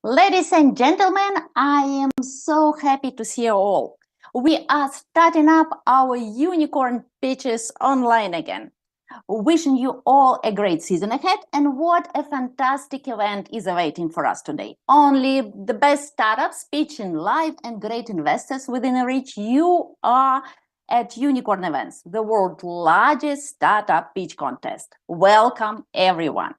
Ladies and gentlemen, I am so happy to see you all. We are starting up our unicorn pitches online again. Wishing you all a great season ahead, and what a fantastic event is awaiting for us today. Only the best startups pitching live and great investors within reach. You are at Unicorn.Events, the world's largest startup pitch contest. Welcome, everyone.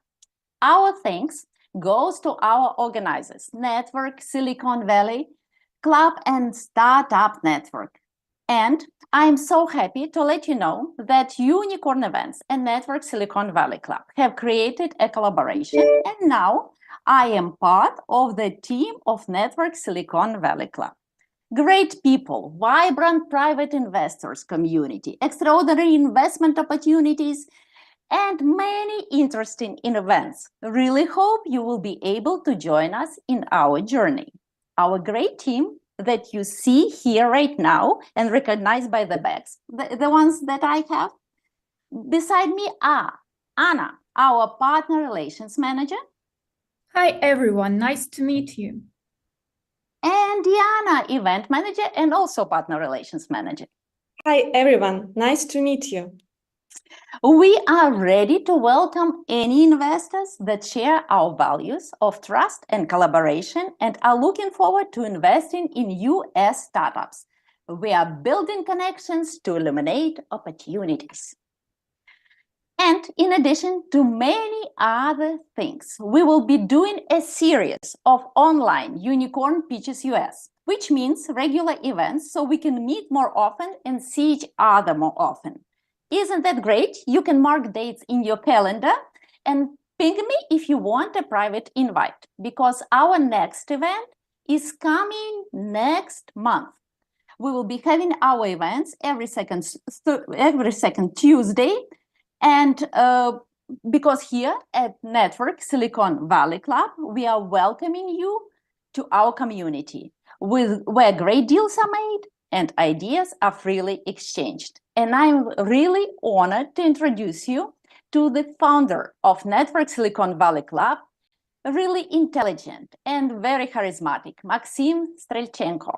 Our thanks goes to our organizers, Network Silicon Valley Club and Startup Network. And I'm so happy to let you know that Unicorn.Events and Network Silicon Valley Club have created a collaboration, and now I am part of the team of Network Silicon Valley Club. Great people, vibrant private investors community, extraordinary investment opportunities, and many interesting events. Really hope you will be able to join us in our journey. Our great team that you see here right now and recognized by the bags, the ones that I have beside me are Anna, our partner relations manager. Hi everyone, nice to meet you. And Diana, event manager and also partner relations manager. Hi everyone, nice to meet you. We are ready to welcome any investors that share our values of trust and collaboration and are looking forward to investing in US startups. We are building connections to illuminate opportunities. And in addition to many other things, we will be doing a series of online Unicorn Pitches US, which means regular events so we can meet more often and see each other more often. Isn't that great? You can mark dates in your calendar and ping me if you want a private invite, because our next event is coming next month. We will be having our events every second Tuesday, and because here at Network Silicon Valley Club, we are welcoming you to our community where great deals are made and ideas are freely exchanged. And I'm really honored to introduce you to the founder of Network Silicon Valley Club, really intelligent and very charismatic, Maxim Strelchenko.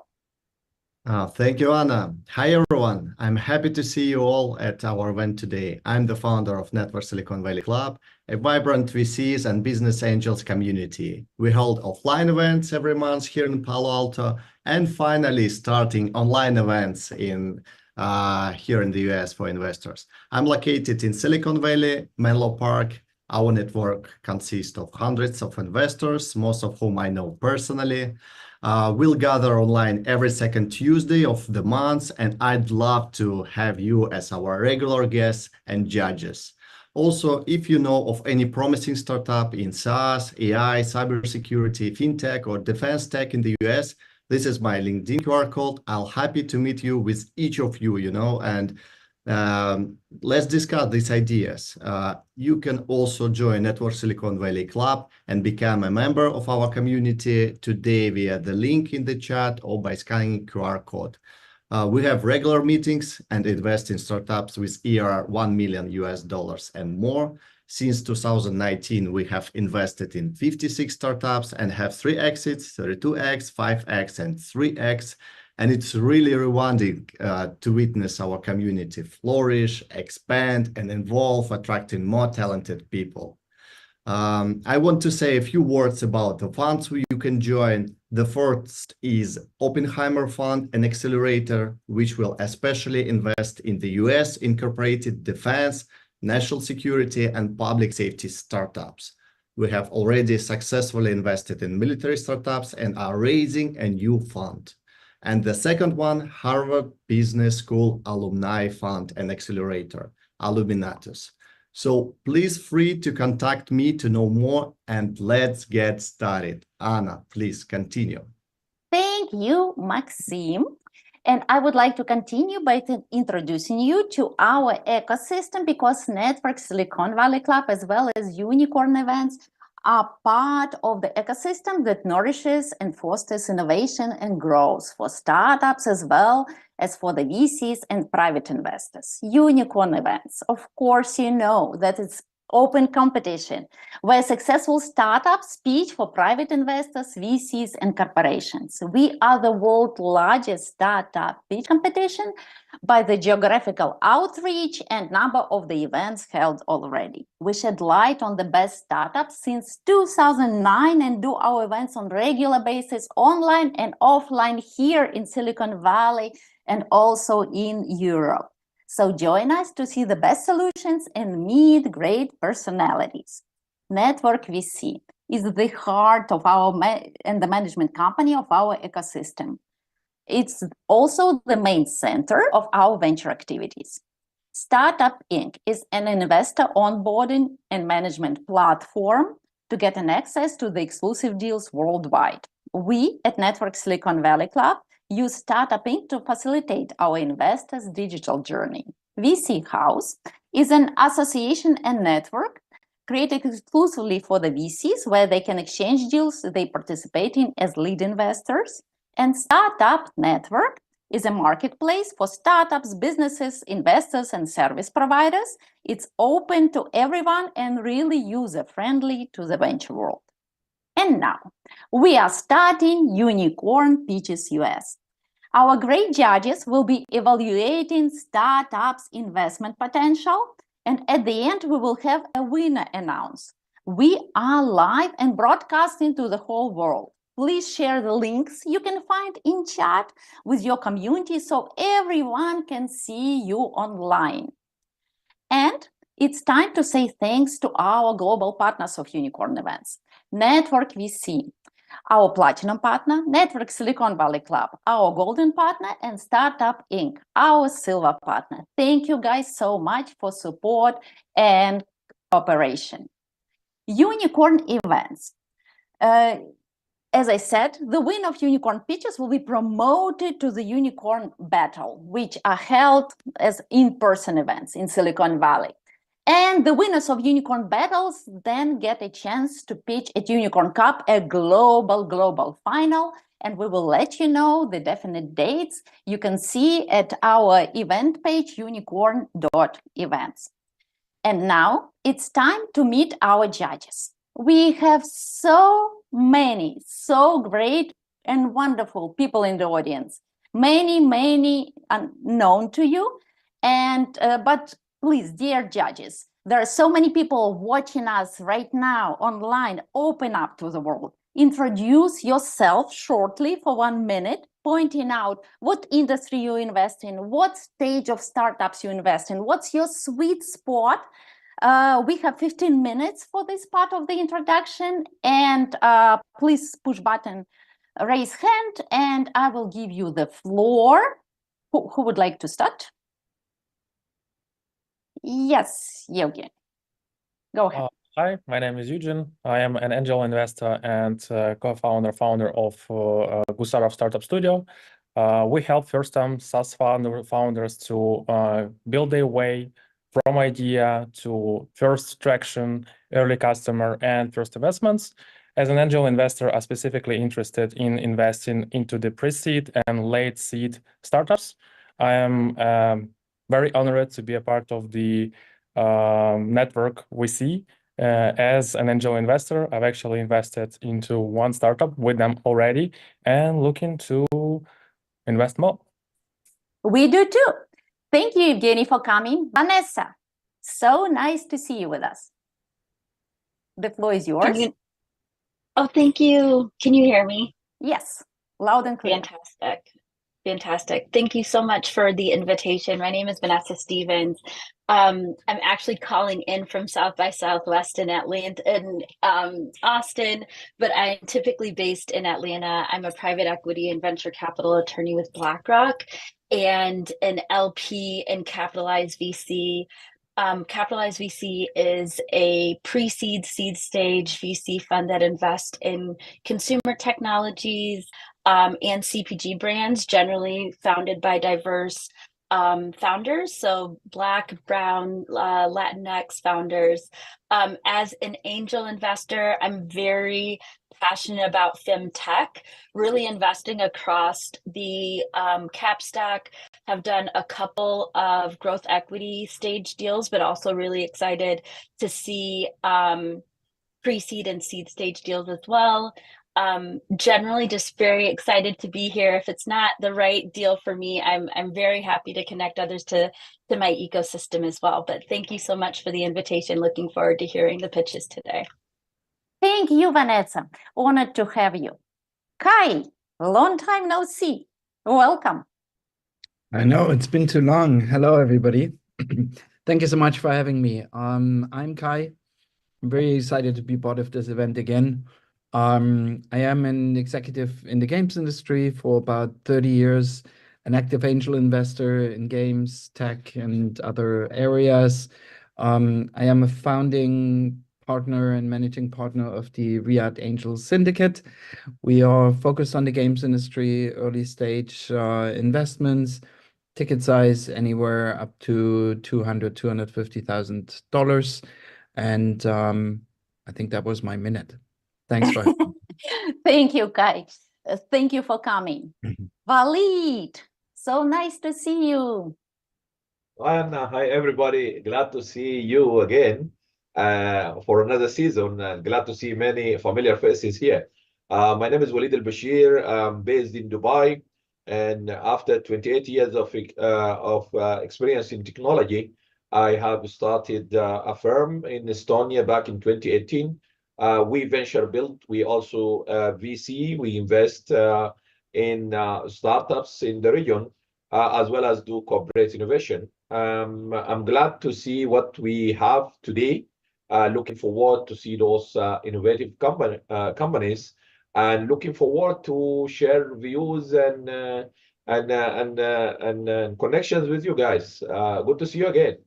Thank you, Anna. Hi, everyone. I'm happy to see you all at our event today. I'm the founder of Network Silicon Valley Club, a vibrant VCs and Business Angels community. We hold offline events every month here in Palo Alto, and finally starting online events here in the US for investors. I'm located in Silicon Valley, Menlo Park. Our network consists of hundreds of investors, most of whom I know personally. We'll gather online every second Tuesday of the month, and I'd love to have you as our regular guests and judges. Also, if you know of any promising startup in SaaS, AI, cybersecurity, FinTech, or defense tech in the US, this is my LinkedIn QR code. I'll happy to meet you with each of you, and let's discuss these ideas. You can also join Network Silicon Valley Club and become a member of our community today via the link in the chat or by scanning QR code. We have regular meetings and invest in startups with ERR $1 million and more. Since 2019, we have invested in 56 startups and have 3 exits, 32x, 5x, and 3x. And it's really rewarding to witness our community flourish, expand, and evolve, attracting more talented people. I want to say a few words about the funds you can join. The first is Oppenheimer Fund, an accelerator, which will especially invest in the US incorporated defense, national security, and public safety startups. We have already successfully invested in military startups and are raising a new fund. And the second one, Harvard Business School Alumni Fund and Accelerator, Aluminatus. So please free to contact me to know more, and let's get started. Anna, please continue. Thank you, Maxim. And I would like to continue by introducing you to our ecosystem, because Network Silicon Valley Club as well as Unicorn Events are part of the ecosystem that nourishes and fosters innovation and growth for startups as well as for the VCs and private investors. Unicorn.Events, of course, you know that it's open competition where successful startups pitch for private investors, VCs, and corporations. We are the world's largest startup pitch competition by the geographical outreach and number of the events held already. We shed light on the best startups since 2009 and do our events on regular basis, online and offline here in Silicon Valley and also in Europe. So join us to see the best solutions and meet great personalities. NetworkVC is the heart of our and the management company of our ecosystem. It's also the main center of our venture activities. Startup Inc. is an investor onboarding and management platform to get an access to the exclusive deals worldwide. We at Network Silicon Valley Club use Startup Inc. to facilitate our investors' digital journey. VC House is an association and network created exclusively for the VCs where they can exchange deals they participate in as lead investors. And Startup Network is a marketplace for startups, businesses, investors, and service providers. It's open to everyone and really user-friendly to the venture world. And now, we are starting Unicorn Pitches US. Our great judges will be evaluating startups' investment potential, and at the end, we will have a winner announced. We are live and broadcasting to the whole world. Please share the links you can find in chat with your community so everyone can see you online. And it's time to say thanks to our global partners of Unicorn.Events. NetworkVC, our platinum partner, Network Silicon Valley Club, our golden partner, and Startup Inc., our silver partner. Thank you guys so much for support and cooperation. Unicorn.Events. As I said, the winner of Unicorn Pitches will be promoted to the Unicorn Battle, which are held as in-person events in Silicon Valley. And the winners of Unicorn Battles then get a chance to pitch at Unicorn Cup, a global final, and we will let you know the definite dates. You can see at our event page, unicorn.events. And now it's time to meet our judges. We have so many, so great and wonderful people in the audience. Many unknown to you, and but please, dear judges, there are so many people watching us right now online. Open up to the world. Introduce yourself shortly for 1 minute, pointing out what industry you invest in, what stage of startups you invest in, what's your sweet spot. We have 15 minutes for this part of the introduction, and please push button, raise hand, and I will give you the floor. Who would like to start? Yes, Eugen. Go ahead. Hi, my name is Eugen. I am an angel investor and founder of Gusarov Startup Studio. We help first-time SaaS founders to build their way from idea to first traction, early customer, and first investments. As an angel investor, I'm specifically interested in investing into the pre-seed and late seed startups. I am very honored to be a part of the NetworkVC. As an angel investor, I've actually invested into one startup with them already and looking to invest more. We do too. Thank you, Evgeny, for coming. Vanessa, so nice to see you with us. The floor is yours. Oh, thank you. Can you hear me? Yes, loud and clear. Fantastic. Thank you so much for the invitation. My name is Vanessa Stevens. I'm actually calling in from South by Southwest in Atlanta, in Austin, but I'm typically based in Atlanta. I'm a private equity and venture capital attorney with BlackRock and an LP in Capitalized VC. Capitalized VC is a pre-seed, seed stage VC fund that invests in consumer technologies and CPG brands, generally founded by diverse founders, so Black, Brown, Latinx founders. As an angel investor, I'm very passionate about FinTech, really investing across the cap stack. Have done a couple of growth equity stage deals, but also really excited to see pre-seed and seed stage deals as well. Generally just very excited to be here. If it's not the right deal for me, I'm very happy to connect others to my ecosystem as well. But thank you so much for the invitation. Looking forward to hearing the pitches today. Thank you, Vanessa. Honored to have you. Kai, long time no see. Welcome. I know, it's been too long. Hello, everybody. Thank you so much for having me. I'm Kai. I'm very excited to be part of this event again. I am an executive in the games industry for about 30 years, an active angel investor in games, tech, and other areas. I am a founding partner and managing partner of the Riyadh Angel Syndicate. We are focused on the games industry, early stage investments, ticket size anywhere up to $200,000, $250,000. And I think that was my minute. Thanks for having me. Thank you, Kai. Thank you for coming. Walid, so nice to see you. Hi, Anna. Hi, everybody. Glad to see you again for another season. Glad to see many familiar faces here. My name is Walid Al-Bashir. I'm based in Dubai. And after 28 years of experience in technology, I have started a firm in Estonia back in 2018. We venture build. We also VC. We invest in startups in the region, as well as do corporate innovation. I'm glad to see what we have today. Looking forward to see those innovative companies, and looking forward to share views and connections with you guys. Good to see you again.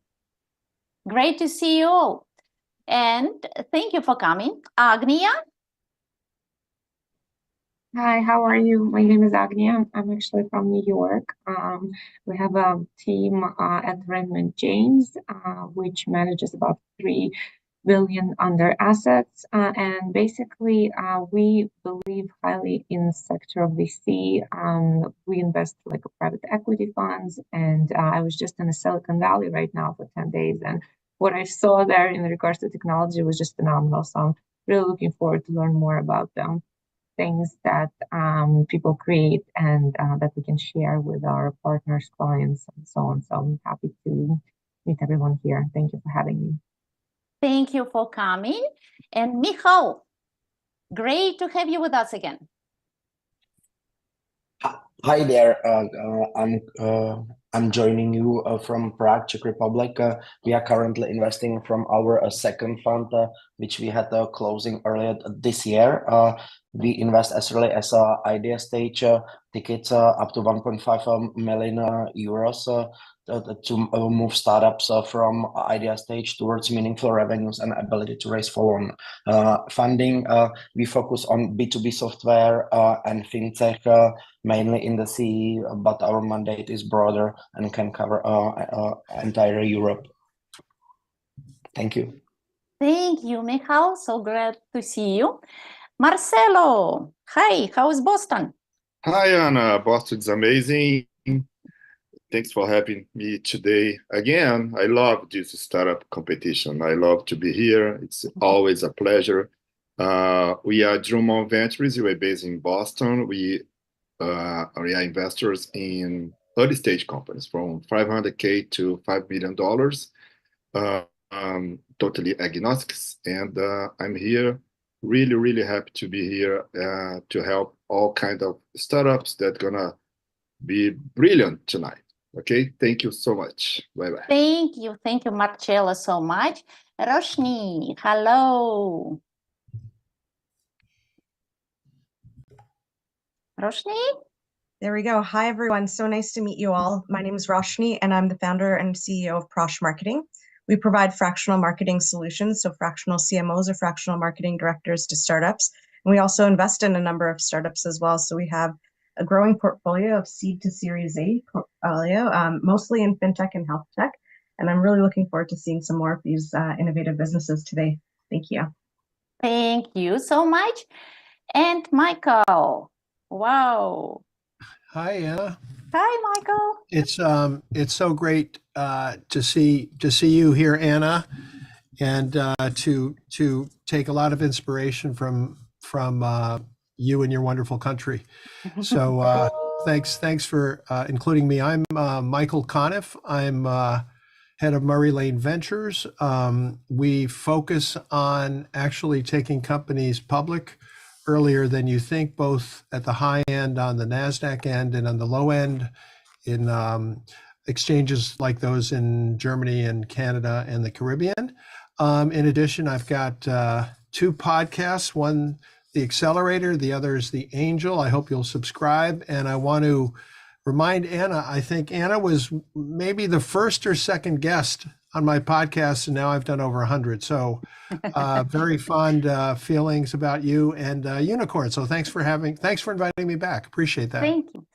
Great to see you all. And thank you for coming. Agnia? Hi, how are you? My name is Agnia. I'm actually from New York. We have a team at Raymond James, which manages about 3 billion under assets. And basically, we believe highly in sector of VC. We invest like private equity funds. And I was just in the Silicon Valley right now for 10 days. And what I saw there in regards to technology was just phenomenal. So I'm really looking forward to learn more about them. Things that people create and that we can share with our partners, clients, and so on. So I'm happy to meet everyone here. Thank you for having me. Thank you for coming. And Michal, great to have you with us again. Hi there. I'm joining you from Prague, Czech Republic. We are currently investing from our second fund, which we had closing earlier this year. We invest as early as idea stage tickets up to 1.5 million euros to move startups from idea stage towards meaningful revenues and ability to raise follow-on funding. We focus on B2B software and fintech, mainly in the CE, but our mandate is broader and can cover entire Europe. Thank you. Thank you, Michal. So glad to see you. Marcelo, hi, how is Boston? Hi, Anna. Boston's amazing. Thanks for having me today. Again, I love this startup competition. I love to be here. It's always a pleasure. We are Drummond Ventures. We're based in Boston. We are investors in early stage companies from $500K to $5 million. Totally agnostics. And I'm here, really happy to be here to help all kinds of startups that gonna be brilliant tonight. Okay, thank you so much. Bye-bye. Thank you, Marcelo, so much. Roshni, hello. Roshni? There we go. Hi, everyone. So nice to meet you all. My name is Roshni, and I'm the founder and CEO of Prosh Marketing. We provide fractional marketing solutions, so fractional CMOs or fractional marketing directors to startups. And we also invest in a number of startups as well. So we have a growing portfolio of seed to Series A portfolio, mostly in FinTech and Health Tech. And I'm really looking forward to seeing some more of these innovative businesses today. Thank you. Thank you so much. And Michael. Wow. Hi, Anna. Hi, Michael. It's so great to see you here, Anna, and to take a lot of inspiration from you and your wonderful country. So thanks for including me. I'm Michael Conniff. I'm head of Murray Lane Ventures. We focus on actually taking companies public earlier than you think, both at the high end on the NASDAQ end and on the low end in exchanges like those in Germany and Canada and the Caribbean. In addition, I've got two podcasts, one, The Accelerator, the other is The Angel. I hope you'll subscribe. And I want to remind Anna, I think Anna was maybe the first or second guest on my podcast, and now I've done over 100. So very fond feelings about you and Unicorn. So thanks for inviting me back. Appreciate that.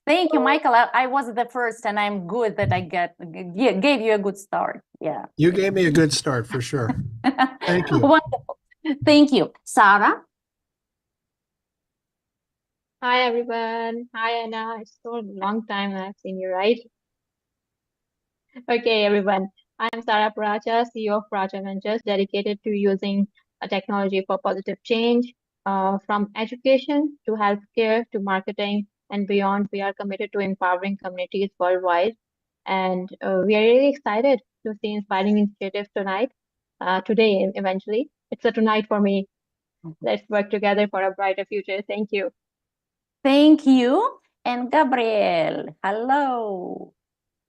Thank you, Michael. I was the first, and I'm good that I gave you a good start. Yeah. You gave me a good start for sure. Thank you. Wonderful. Thank you. Sara? Hi, everyone. Hi, Anna. It's so long time I've seen you, right? Okay, everyone. I'm Sara Paracha, CEO of Prag Ventures, dedicated to using technology for positive change. From education to healthcare to marketing and beyond, we are committed to empowering communities worldwide. And we are really excited to see inspiring initiatives today, eventually. It's a tonight for me. Let's work together for a brighter future. Thank you. Thank you. And Gabriel, hello.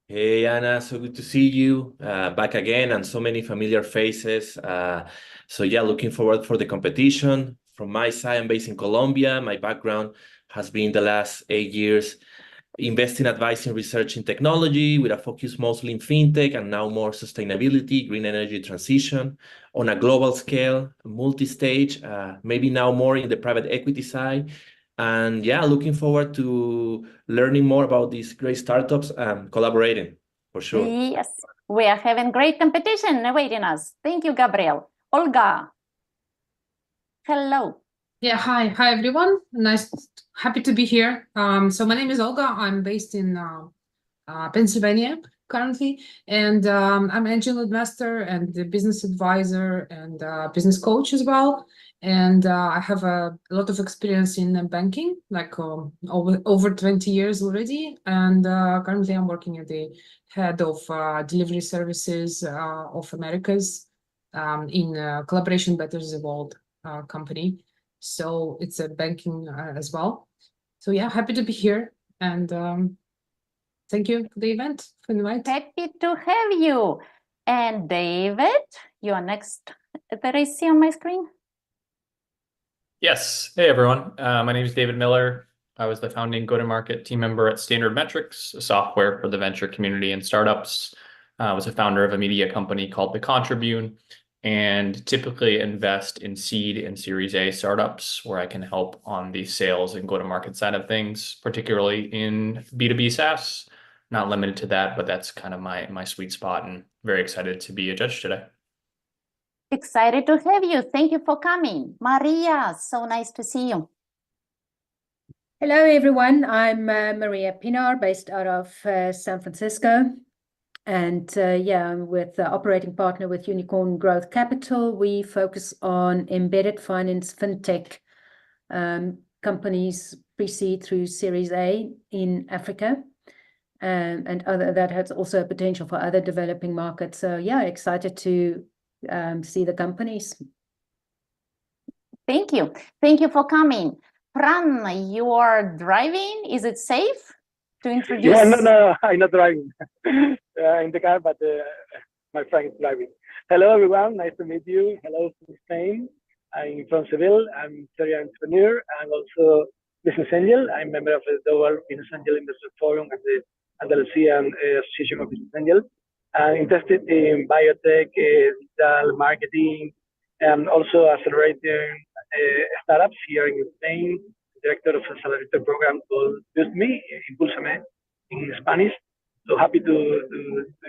Hey, Anna, so good to see you back again, and so many familiar faces. So yeah, looking forward for the competition. From my side, I'm based in Colombia. My background has been the last 8 years investing, advising, research in technology with a focus mostly in fintech and now more sustainability, green energy transition on a global scale, multi-stage, maybe now more in the private equity side. And yeah, looking forward to learning more about these great startups and collaborating for sure. Yes, we are having great competition awaiting us. Thank you, Gabriel. Olga. Hello. Yeah, hi everyone. Happy to be here. So my name is Olga. I'm based in Pennsylvania currently, and I'm an angel investor and a business advisor and business coach as well. And I have a lot of experience in banking, like over 20 years already. And currently I'm working at the head of delivery services of Americas in Collaboration Betters the World company. So it's a banking as well. So yeah, happy to be here. And thank you for the event, for the invite. Happy to have you. And David, you are next that I see on my screen. Yes. Hey, everyone. My name is David Miller. I was the founding go-to-market team member at Standard Metrics, a software for the venture community and startups. I was a founder of a media company called The Contribune, and typically invest in seed and Series A startups where I can help on the sales and go-to-market side of things, particularly in B2B SaaS. Not limited to that, but that's kind of my sweet spot, and very excited to be a judge today. Excited to have you. Thank you for coming. Maria, so nice to see you. Hello, everyone. I'm Maria Pinar, based out of San Francisco. And yeah, I'm with the operating partner with Unicorn Growth Capital. We focus on embedded finance, fintech companies pre-seed through Series A in Africa. And that has also a potential for other developing markets. So yeah, excited to see the companies. Thank you. Thank you for coming. Pran, you are driving. Is it safe to introduce? Yeah, no, I'm not driving in the car, but my friend is driving. Hello, everyone. Nice to meet you. Hello from Spain. I'm from Seville. I'm serial entrepreneur. I'm also business angel. I'm member of the Global Business Angel Investor Forum at the Andalusian Association of Business Angels. I'm interested in biotech, digital marketing, and also accelerating startups here in Spain, director of a accelerator program called Boost Me, Impulsame in Spanish. So happy to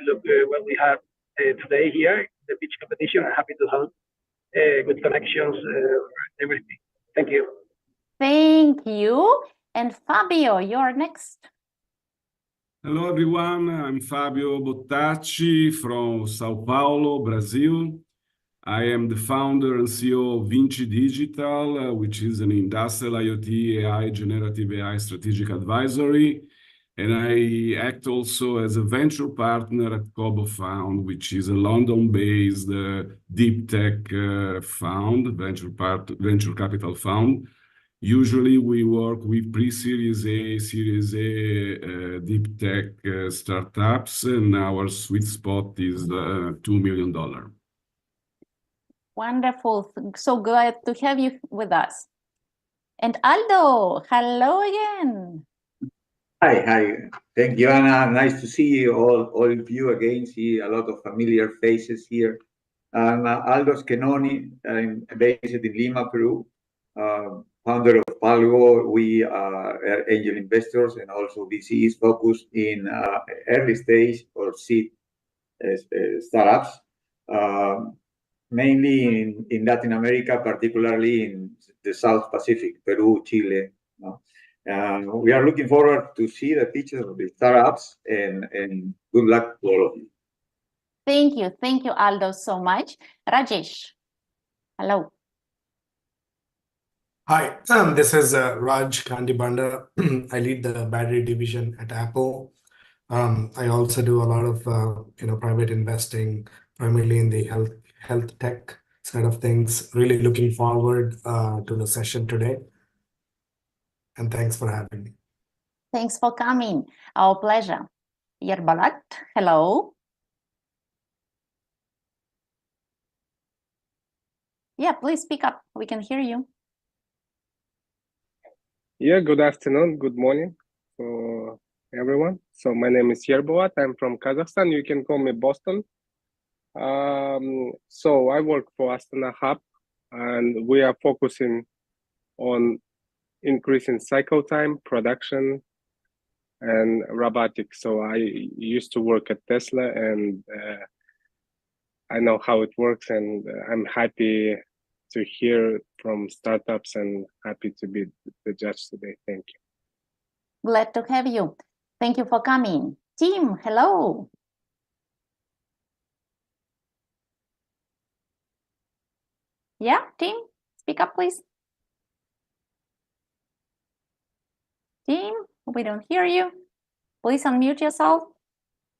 look what we have today here, the pitch competition. I'm happy to help good connections, everything. Thank you. Thank you. And Fabio, you're next. Hello, everyone. I'm Fabio Bottacci from Sao Paulo, Brazil. I am the founder and CEO of Vinci Digital, which is an industrial IoT AI, generative AI strategic advisory. And I act also as a venture partner at Kobo Fund, which is a London-based deep tech fund, venture capital fund. Usually we work with pre-Series A, Series A deep tech startups, and our sweet spot is $2 million. Wonderful. So glad to have you with us. And Aldo, hello again. Hi. Thank you, Anna. Nice to see you all of you again. See a lot of familiar faces here. I'm Aldo Schenoni. I'm based in Lima, Peru. Founder of Palgo. We are angel investors and also VCs focused in early stage or seed startups, mainly in Latin America, particularly in the South Pacific, Peru, Chile. We are looking forward to see the pictures of the startups and good luck to all of you. Thank you, Aldo, so much. Rajesh, hello. Hi, this is Raj Kandibanda. I lead the battery division at Apple. I also do a lot of private investing, primarily in the health tech side of things. Really looking forward to the session today. And thanks for having me. Thanks for coming. Our pleasure. Yerbalat, hello. Yeah, please speak up. We can hear you. Yeah, good afternoon, good morning for everyone. So my name is Yerbalat. I'm from Kazakhstan. You can call me Boston. So I work for Astana Hub, and we are focusing on increasing cycle time, production, and robotics. So I used to work at Tesla, and I know how it works, and I'm happy to hear from startups and happy to be the judge today. Thank you. Glad to have you. Thank you for coming. Tim, hello. Yeah, Tim, speak up, please. Tim, we don't hear you. Please unmute yourself.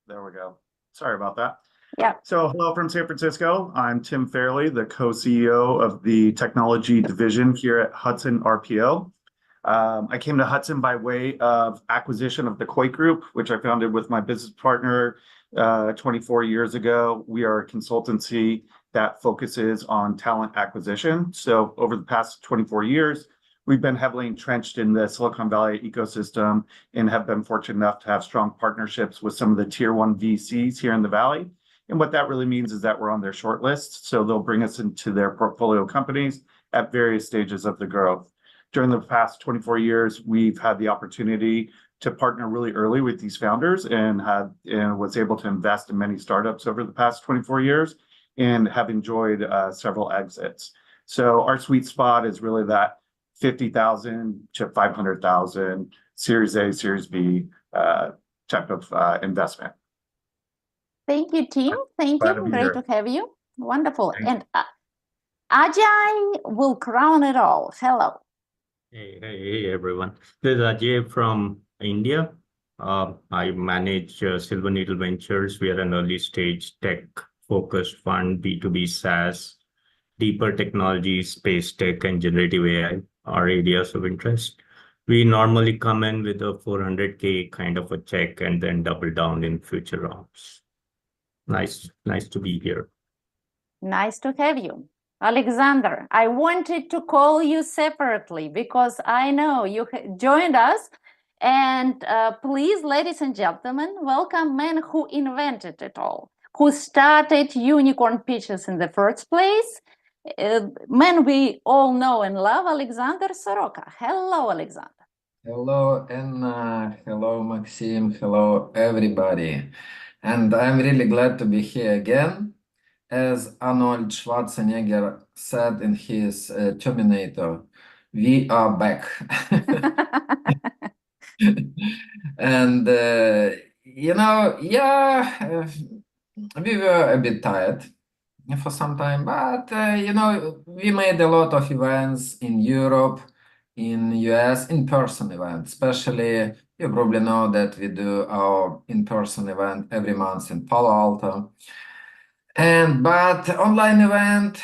There we go. Sorry about that. Yeah. So hello from San Francisco. I'm Tim Fairley, the co-CEO of the technology division here at Hudson RPO. I came to Hudson by way of acquisition of the Koi Group, which I founded with my business partner 24 years ago. We are a consultancy that focuses on talent acquisition. So over the past 24 years, we've been heavily entrenched in the Silicon Valley ecosystem and have been fortunate enough to have strong partnerships with some of the tier 1 VCs here in the Valley. And what that really means is that we're on their short list. So they'll bring us into their portfolio companies at various stages of the growth. During the past 24 years, we've had the opportunity to partner really early with these founders and was able to invest in many startups over the past 24 years and have enjoyed several exits. So our sweet spot is really that 50,000 to 500,000 Series A, Series B type of investment. Thank you, Tim. Thank Glad you. to be Great here. to have you. Wonderful. Thank And Ajay will crown it all. Hello. Hey everyone. This is Ajay from India. I manage Silver Needle Ventures. We are an early stage tech focused fund, B2B SaaS, deeper technology, space tech, and generative AI are areas of interest. We normally come in with a 400K kind of a check and then double down in future rounds. Nice to be here. Nice to have you. Alexander, I wanted to call you separately because I know you joined us. And please, ladies and gentlemen, welcome man who invented it all, who started unicorn pitches in the first place, man we all know and love, Alexander Soroka. Hello, Alexander. Hello, Anna. Hello, Maxim. Hello, everybody. And I'm really glad to be here again. As Arnold Schwarzenegger said in his Terminator, we are back. And, we were a bit tired for some time, but, we made a lot of events in Europe, in US, in-person events. Especially, you probably know that we do our in-person event every month in Palo Alto. But online event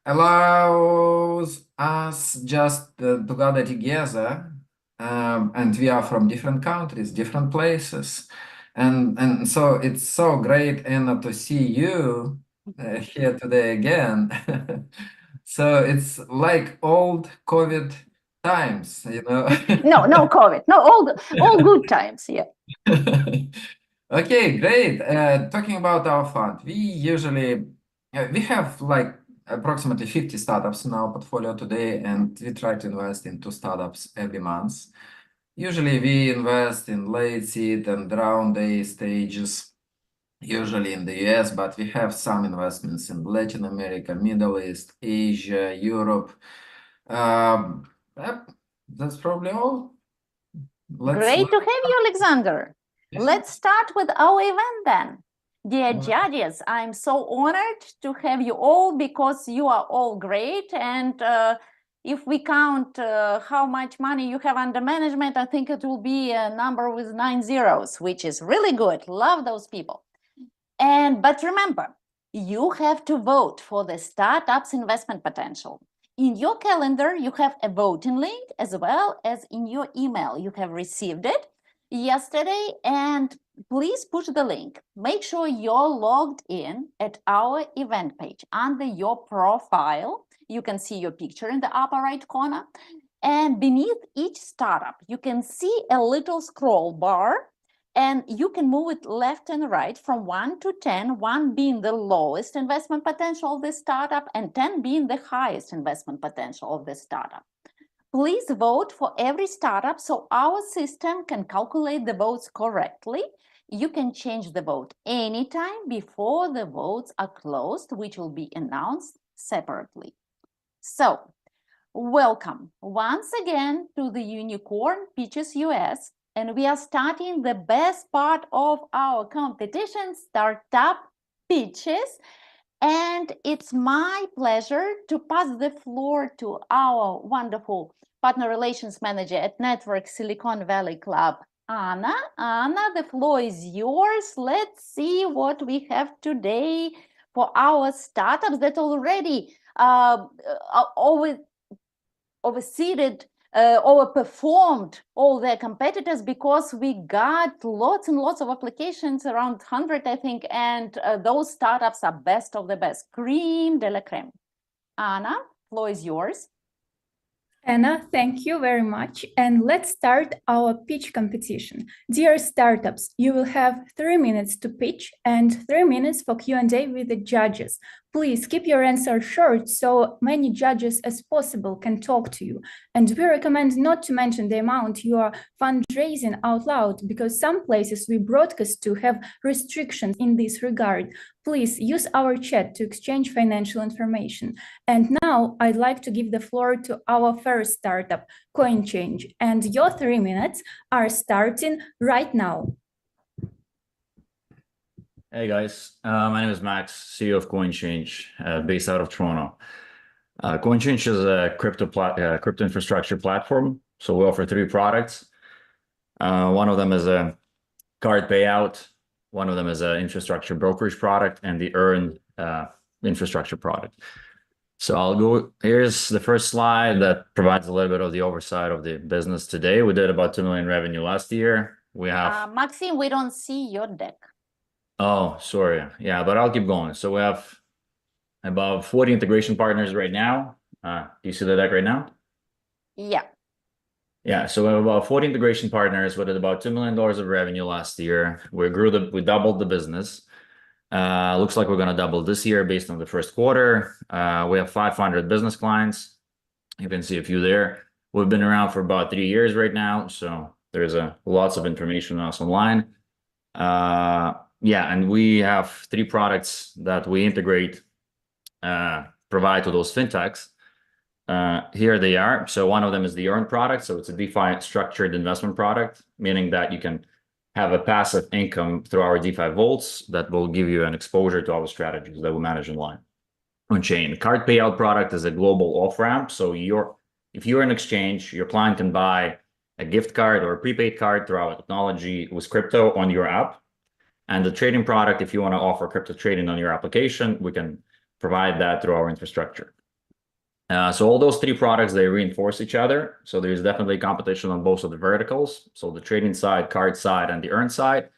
allows us just to gather together, and we are from different countries, different places. And so it's so great, Anna, to see you here today again. So it's like old COVID times, No COVID. No, all good times, yeah. Okay, great. Talking about our fund, we have like approximately 50 startups in our portfolio today, and we try to invest in 2 startups every month. Usually we invest in late seed and round A stages, usually in the US, but we have some investments in Latin America, Middle East, Asia, Europe. That's probably all. Great to have you, Alexander. Let's start with our event then. Dear judges, I'm so honored to have you all because you are all great. And if we count how much money you have under management, I think it will be a number with 9 zeros, which is really good. Love those people. But remember, you have to vote for the startup's investment potential. In your calendar, you have a voting link as well as in your email. You have received it yesterday, and please push the link. Make sure you're logged in at our event page. Under your profile, you can see your picture in the upper right corner. And beneath each startup, you can see a little scroll bar, and you can move it left and right from 1 to 10, 1 being the lowest investment potential of the startup and 10 being the highest investment potential of the startup. Please vote for every startup so our system can calculate the votes correctly. You can change the vote anytime before the votes are closed, which will be announced separately. So, welcome once again to the Unicorn Pitches US, and we are starting the best part of our competition, Startup Pitches. And it's my pleasure to pass the floor to our wonderful partner relations manager at Network Silicon Valley Club, Anna. Anna, the floor is yours. Let's see what we have today for our startups that already overseeded, overperformed all their competitors, because we got lots and lots of applications, around 100, I think, and those startups are best of the best, creme de la creme. Anna, floor is yours. Anna, thank you very much. And let's start our pitch competition. Dear startups, you will have 3 minutes to pitch and 3 minutes for Q&A with the judges. Please keep your answer short so many judges as possible can talk to you. And we recommend not to mention the amount you are fundraising out loud, because some places we broadcast to have restrictions in this regard. Please use our chat to exchange financial information. And now I'd like to give the floor to our first startup, CoinChange. And your 3 minutes are starting right now. Hey guys, my name is Max, CEO of CoinChange, based out of Toronto. CoinChange is a crypto infrastructure platform. So we offer 3 products. One of them is a card payout. One of them is an infrastructure brokerage product, and the earned infrastructure product. So here's the first slide that provides a little bit of the oversight of the business today. We did about 2 million revenue last year. We have Maxim, we don't see your deck. Oh, sorry. Yeah, but I'll keep going. So we have about 40 integration partners right now. Do you see the deck right now? Yeah. Yeah, so we have about 40 integration partners with about $2 million of revenue last year. We doubled the business. Looks like we're going to double this year based on the first quarter. We have 500 business clients. You can see a few there. We've been around for about 3 years right now, so there's lots of information on us online. Yeah, and we have 3 products that we integrate, provide to those fintechs. Here they are. So one of them is the Earn product. So it's a DeFi structured investment product, meaning that you can have a passive income through our DeFi vaults that will give you an exposure to our strategies that we manage on chain. Card payout product is a global off-ramp. So if you're an exchange, your client can buy a gift card or a prepaid card through our technology with crypto on your app. And the trading product, if you want to offer crypto trading on your application, we can provide that through our infrastructure. So all those 3 products, they reinforce each other. So there's definitely competition on both of the verticals. So the trading side, card side, and the earn side.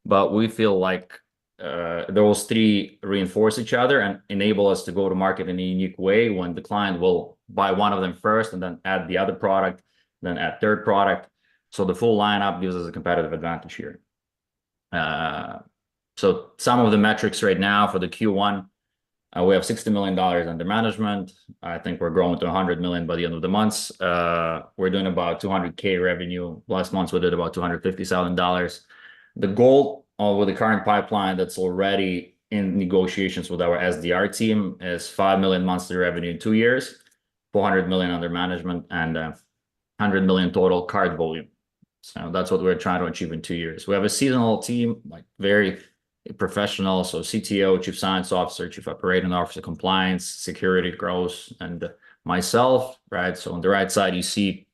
But we feel like those 3 reinforce each other and enable us to go to market in a unique way when the client will buy one of them first and then add the other product, then add third product. So the full lineup gives us a competitive advantage here. So some of the metrics right now for the Q1, we have $60 million under management. I think we're growing to 100 million by the end of the month. We're doing about 200K revenue. Last month, we did about $250,000. The goal with the current pipeline that's already in negotiations with our SDR team is 5 million monthly revenue in 2 years, 400 million under management, and 100 million total card volume. So that's what we're trying to achieve in 2 years. We have a seasonal team, like very professional. So CTO, Chief Science Officer, Chief Operating Officer, Compliance, Security, Growth, and myself, right? So on the right side, you see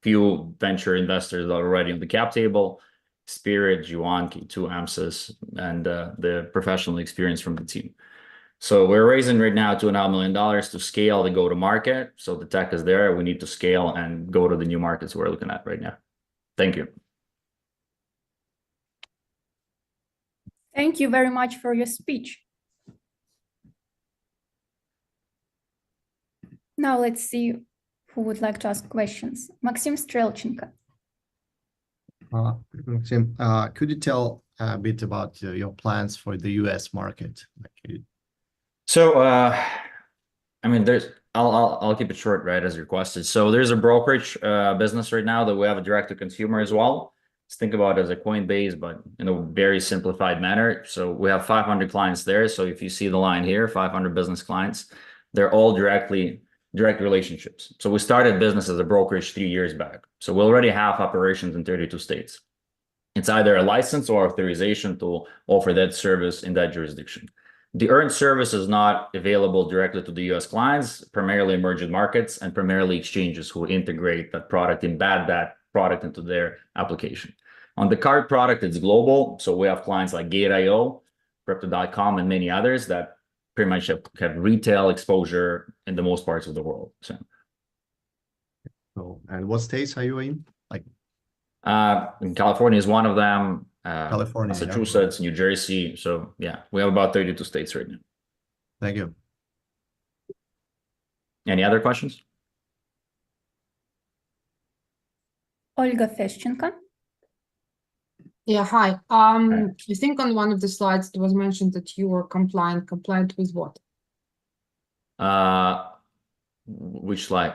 few venture investors already on the cap table, Spirit, Juan, 2 AMSs, and the professional experience from the team. So we're raising right now $2.5 million to scale the go-to-market. So the tech is there. We need to scale and go to the new markets we're looking at right now. Thank you. Thank you very much for your speech. Now let's see who would like to ask questions. Maxim Strelchenko. Maxim, could you tell a bit about your plans for the US market? So, I mean, I'll keep it short, right, as requested. So there's a brokerage business right now that we have a direct to consumer as well. Let's think about it as a Coinbase, but in a very simplified manner. So we have 500 clients there. So if you see the line here, 500 business clients, they're all direct relationships. So we started business as a brokerage 3 years back. So we already have operations in 32 states. It's either a license or authorization to offer that service in that jurisdiction. The earned service is not available directly to the US clients, primarily emerging markets and primarily exchanges who integrate that product, embed that product into their application. On the card product, it's global. So we have clients like Gate.io, Crypto.com, and many others that pretty much have retail exposure in the most parts of the world. So, and what states are you in? Like, California is one of them. California, Massachusetts, New Jersey. So yeah, we have about 32 states right now. Thank you. Any other questions? Olga Feshchenko. Yeah, hi. I think on one of the slides it was mentioned that you were compliant. Compliant with what? Which slide?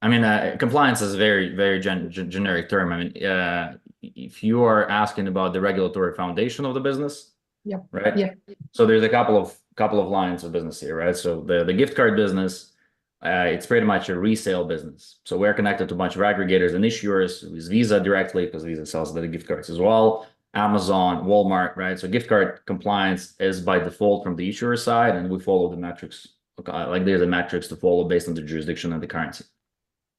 I mean, compliance is a very, very generic term. I mean, if you are asking about the regulatory foundation of the business, yeah, right? Yeah. So there's a couple of lines of business here, right? So the gift card business, it's pretty much a resale business. So we're connected to a bunch of aggregators and issuers with Visa directly, because Visa sells the gift cards as well. Amazon, Walmart, right? So gift card compliance is by default from the issuer side, and we follow the metrics. Like there's a metrics to follow based on the jurisdiction and the currency.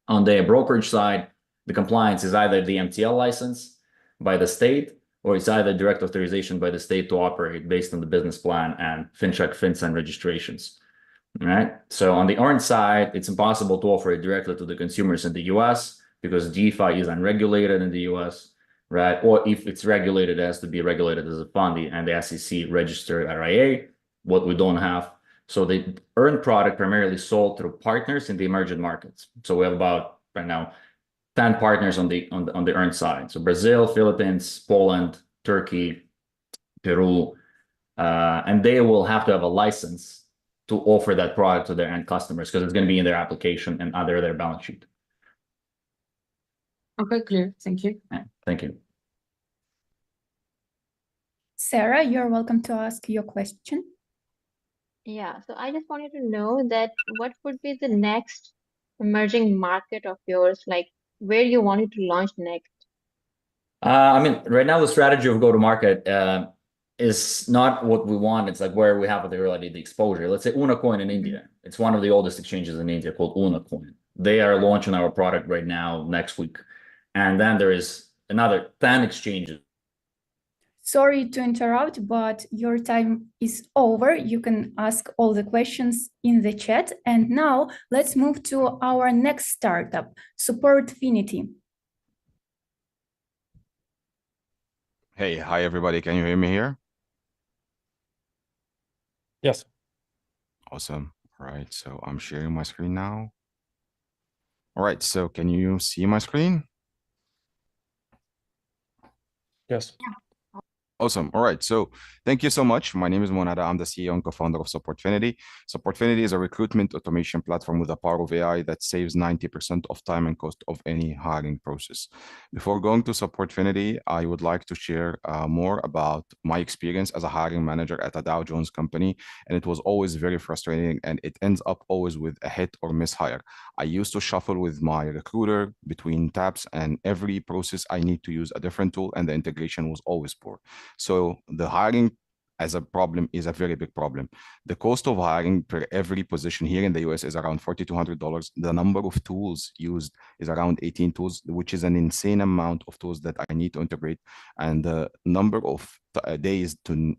On the brokerage side, the compliance is either the MTL license by the state, or it's either direct authorization by the state to operate based on the business plan and FinTech, FinCEN registrations. Right. So on the earned side, it's impossible to offer it directly to the consumers in the US because DeFi is unregulated in the US, right? Or if it's regulated, it has to be regulated as a fund and the SEC registered RIA, what we don't have. So the earned product primarily sold through partners in the emerging markets. So we have about right now 10 partners on the earned side. So Brazil, Philippines, Poland, Turkey, Peru, and they will have to have a license to offer that product to their end customers because it's going to be in their application and under their balance sheet. Okay, clear. Thank you. Yeah, thank you. Sara, you're welcome to ask your question. Yeah, so I just wanted to know that what would be the next emerging market of yours, like where you wanted to launch next? I mean, right now the strategy of go-to-market is not what we want. It's like where we have the exposure. Let's say Unicorn in India. It's one of the oldest exchanges in India called Unicorn. They are launching our product right now next week. And then there is another 10 exchanges. Sorry to interrupt, but your time is over. You can ask all the questions in the chat. And now let's move to our next startup, Supportfinity. Hey, hi everybody. Can you hear me here? Yes. Awesome. All right, so I'm sharing my screen now. All right, so can you see my screen? Yes. Awesome. All right. So thank you so much. My name is Monada. I'm the CEO and co-founder of Supportfinity. Supportfinity is a recruitment automation platform with the power of AI that saves 90% of time and cost of any hiring process. Before going to Supportfinity, I would like to share more about my experience as a hiring manager at a Dow Jones company. And it was always very frustrating and it ends up always with a hit or miss hire. I used to shuffle with my recruiter between tabs and every process I need to use a different tool and the integration was always poor. So the hiring as a problem is a very big problem. The cost of hiring per every position here in the US is around $4,200. The number of tools used is around 18 tools, which is an insane amount of tools that I need to integrate. And the number of days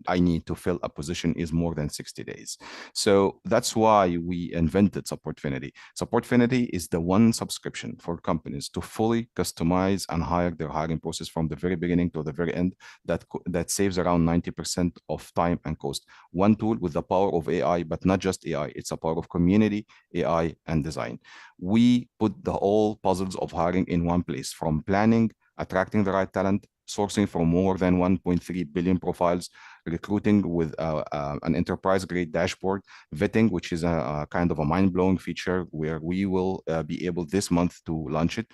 I need to fill a position is more than 60 days. So that's why we invented Supportfinity. Supportfinity is the one subscription for companies to fully customize and hire their hiring process from the very beginning to the very end that saves around 90% of time and cost. One tool with the power of AI, but not just AI, it's a power of community, AI, and design. We put the whole puzzles of hiring in one place, from planning, attracting the right talent, sourcing for more than 1.3 billion profiles, recruiting with an enterprise-grade dashboard, vetting, which is a kind of a mind-blowing feature where we will be able this month to launch it,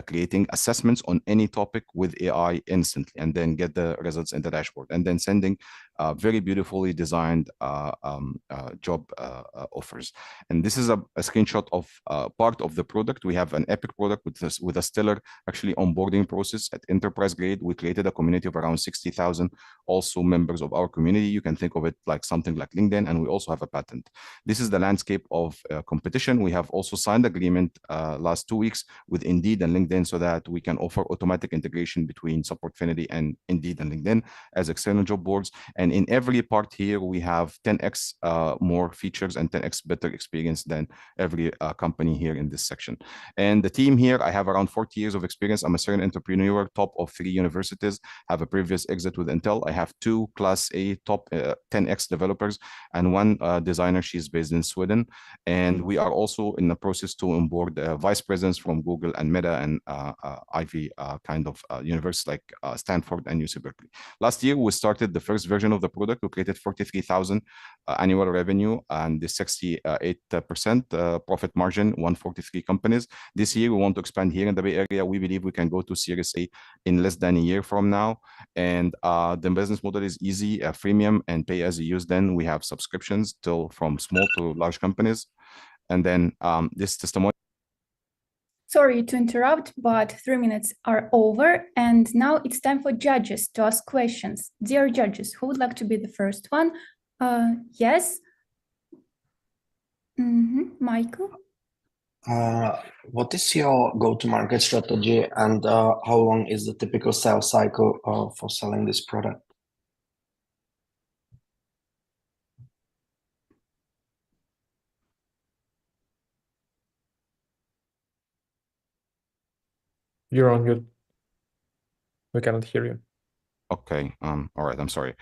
creating assessments on any topic with AI instantly, and then get the results in the dashboard, and then sending very beautifully designed job offers. And this is a screenshot of part of the product. We have an epic product with a stellar actually onboarding process at enterprise grade. We created a community of around 60,000 also members of our community. You can think of it like something like LinkedIn, and we also have a patent. This is the landscape of competition. We have also signed agreement last 2 weeks with Indeed and LinkedIn so that we can offer automatic integration between Supportfinity and Indeed and LinkedIn as external job boards. And in every part here, we have 10x more features and 10x better experience than every company here in this section. And the team here, I have around 40 years of experience. I'm a serial entrepreneur, top of 3 universities, have a previous exit with Intel. I have 2 Class A top 10x developers and 1 designer. She's based in Sweden. And we are also in the process to onboard vice presidents from Google and Meta and Ivy kind of universities like Stanford and UC Berkeley. Last year, we started the first version of the product. We created 43,000 annual revenue and the 68% profit margin, 143 companies. This year, we want to expand here in the Bay Area. We believe we can go to Series A in less than a year from now. And the business model is easy, freemium and pay as you use. Then we have subscriptions from small to large companies. And then this testimonial. Sorry to interrupt, but 3 minutes are over. And now it's time for judges to ask questions. Dear judges, who would like to be the first one? Yes. Michael? What is your go-to-market strategy and how long is the typical sales cycle for selling this product? You're on mute. We cannot hear you. Okay. All right. I'm sorry.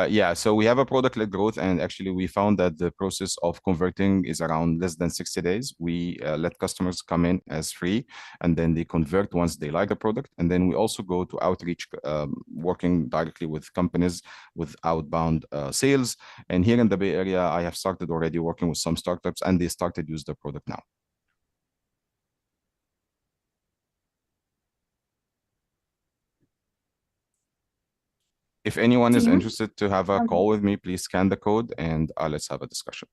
Yeah. So we have a product-led growth, and actually we found that the process of converting is around less than 60 days. We let customers come in as free, and then they convert once they like the product. And then we also go to outreach, working directly with companies with outbound sales. And here in the Bay Area, I have started already working with some startups, and they started use the product now. If anyone is interested to have a call with me, please scan the code and let's have a discussion.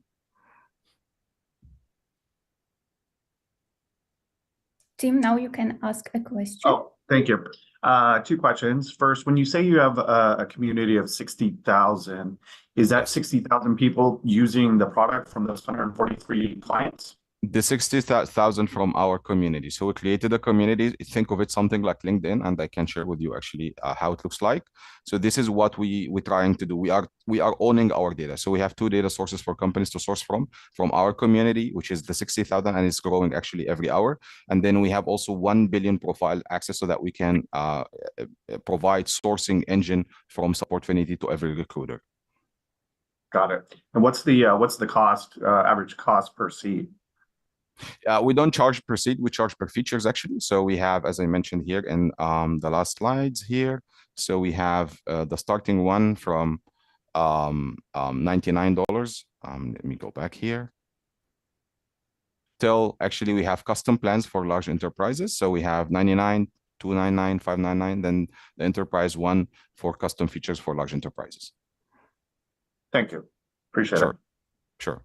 Tim, now you can ask a question. Oh, thank you. 2 questions. First, when you say you have a community of 60,000, is that 60,000 people using the product from those 143 clients? The 60,000 from our community. So we created a community. Think of it something like LinkedIn, and I can share with you actually how it looks like. So this is what we're trying to do. We are owning our data. So we have 2 data sources for companies to source from our community, which is the 60,000, and it's growing actually every hour. And then we have also 1 billion profile access so that we can provide sourcing engine from Supportfinity to every recruiter. Got it. And what's the cost, average cost per seat? We don't charge per seat, we charge per features actually. So we have, as I mentioned here in the last slides here, so we have the starting one from $99. Let me go back here. Till actually we have custom plans for large enterprises. So we have 99, 299, 599, then the enterprise one for custom features for large enterprises. Thank you. Appreciate it. Sure.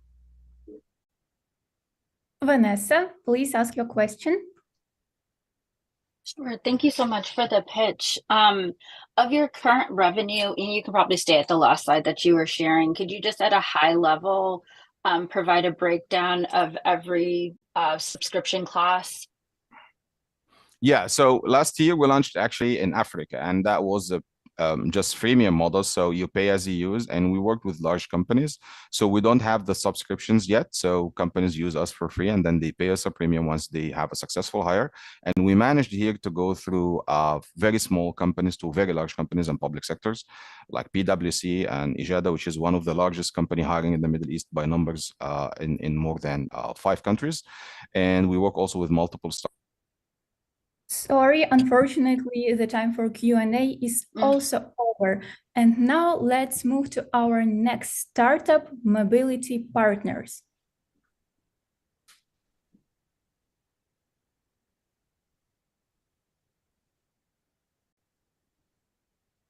Vanessa, please ask your question. Sure. Thank you so much for the pitch. Of your current revenue, and you can probably stay at the last slide that you were sharing, could you just at a high level provide a breakdown of every subscription class? Yeah, so last year we launched actually in Africa, and that was a just freemium model, so you pay as you use, and we worked with large companies, so we don't have the subscriptions yet. So companies use us for free, and then they pay us a premium once they have a successful hire. And we managed here to go through very small companies to very large companies and public sectors like PwC and Ijada, which is one of the largest company hiring in the Middle East by numbers in more than 5 countries. And we work also with multiple startups. Sorry, unfortunately, the time for Q&A is also over. And now let's move to our next startup, Mobility Partners.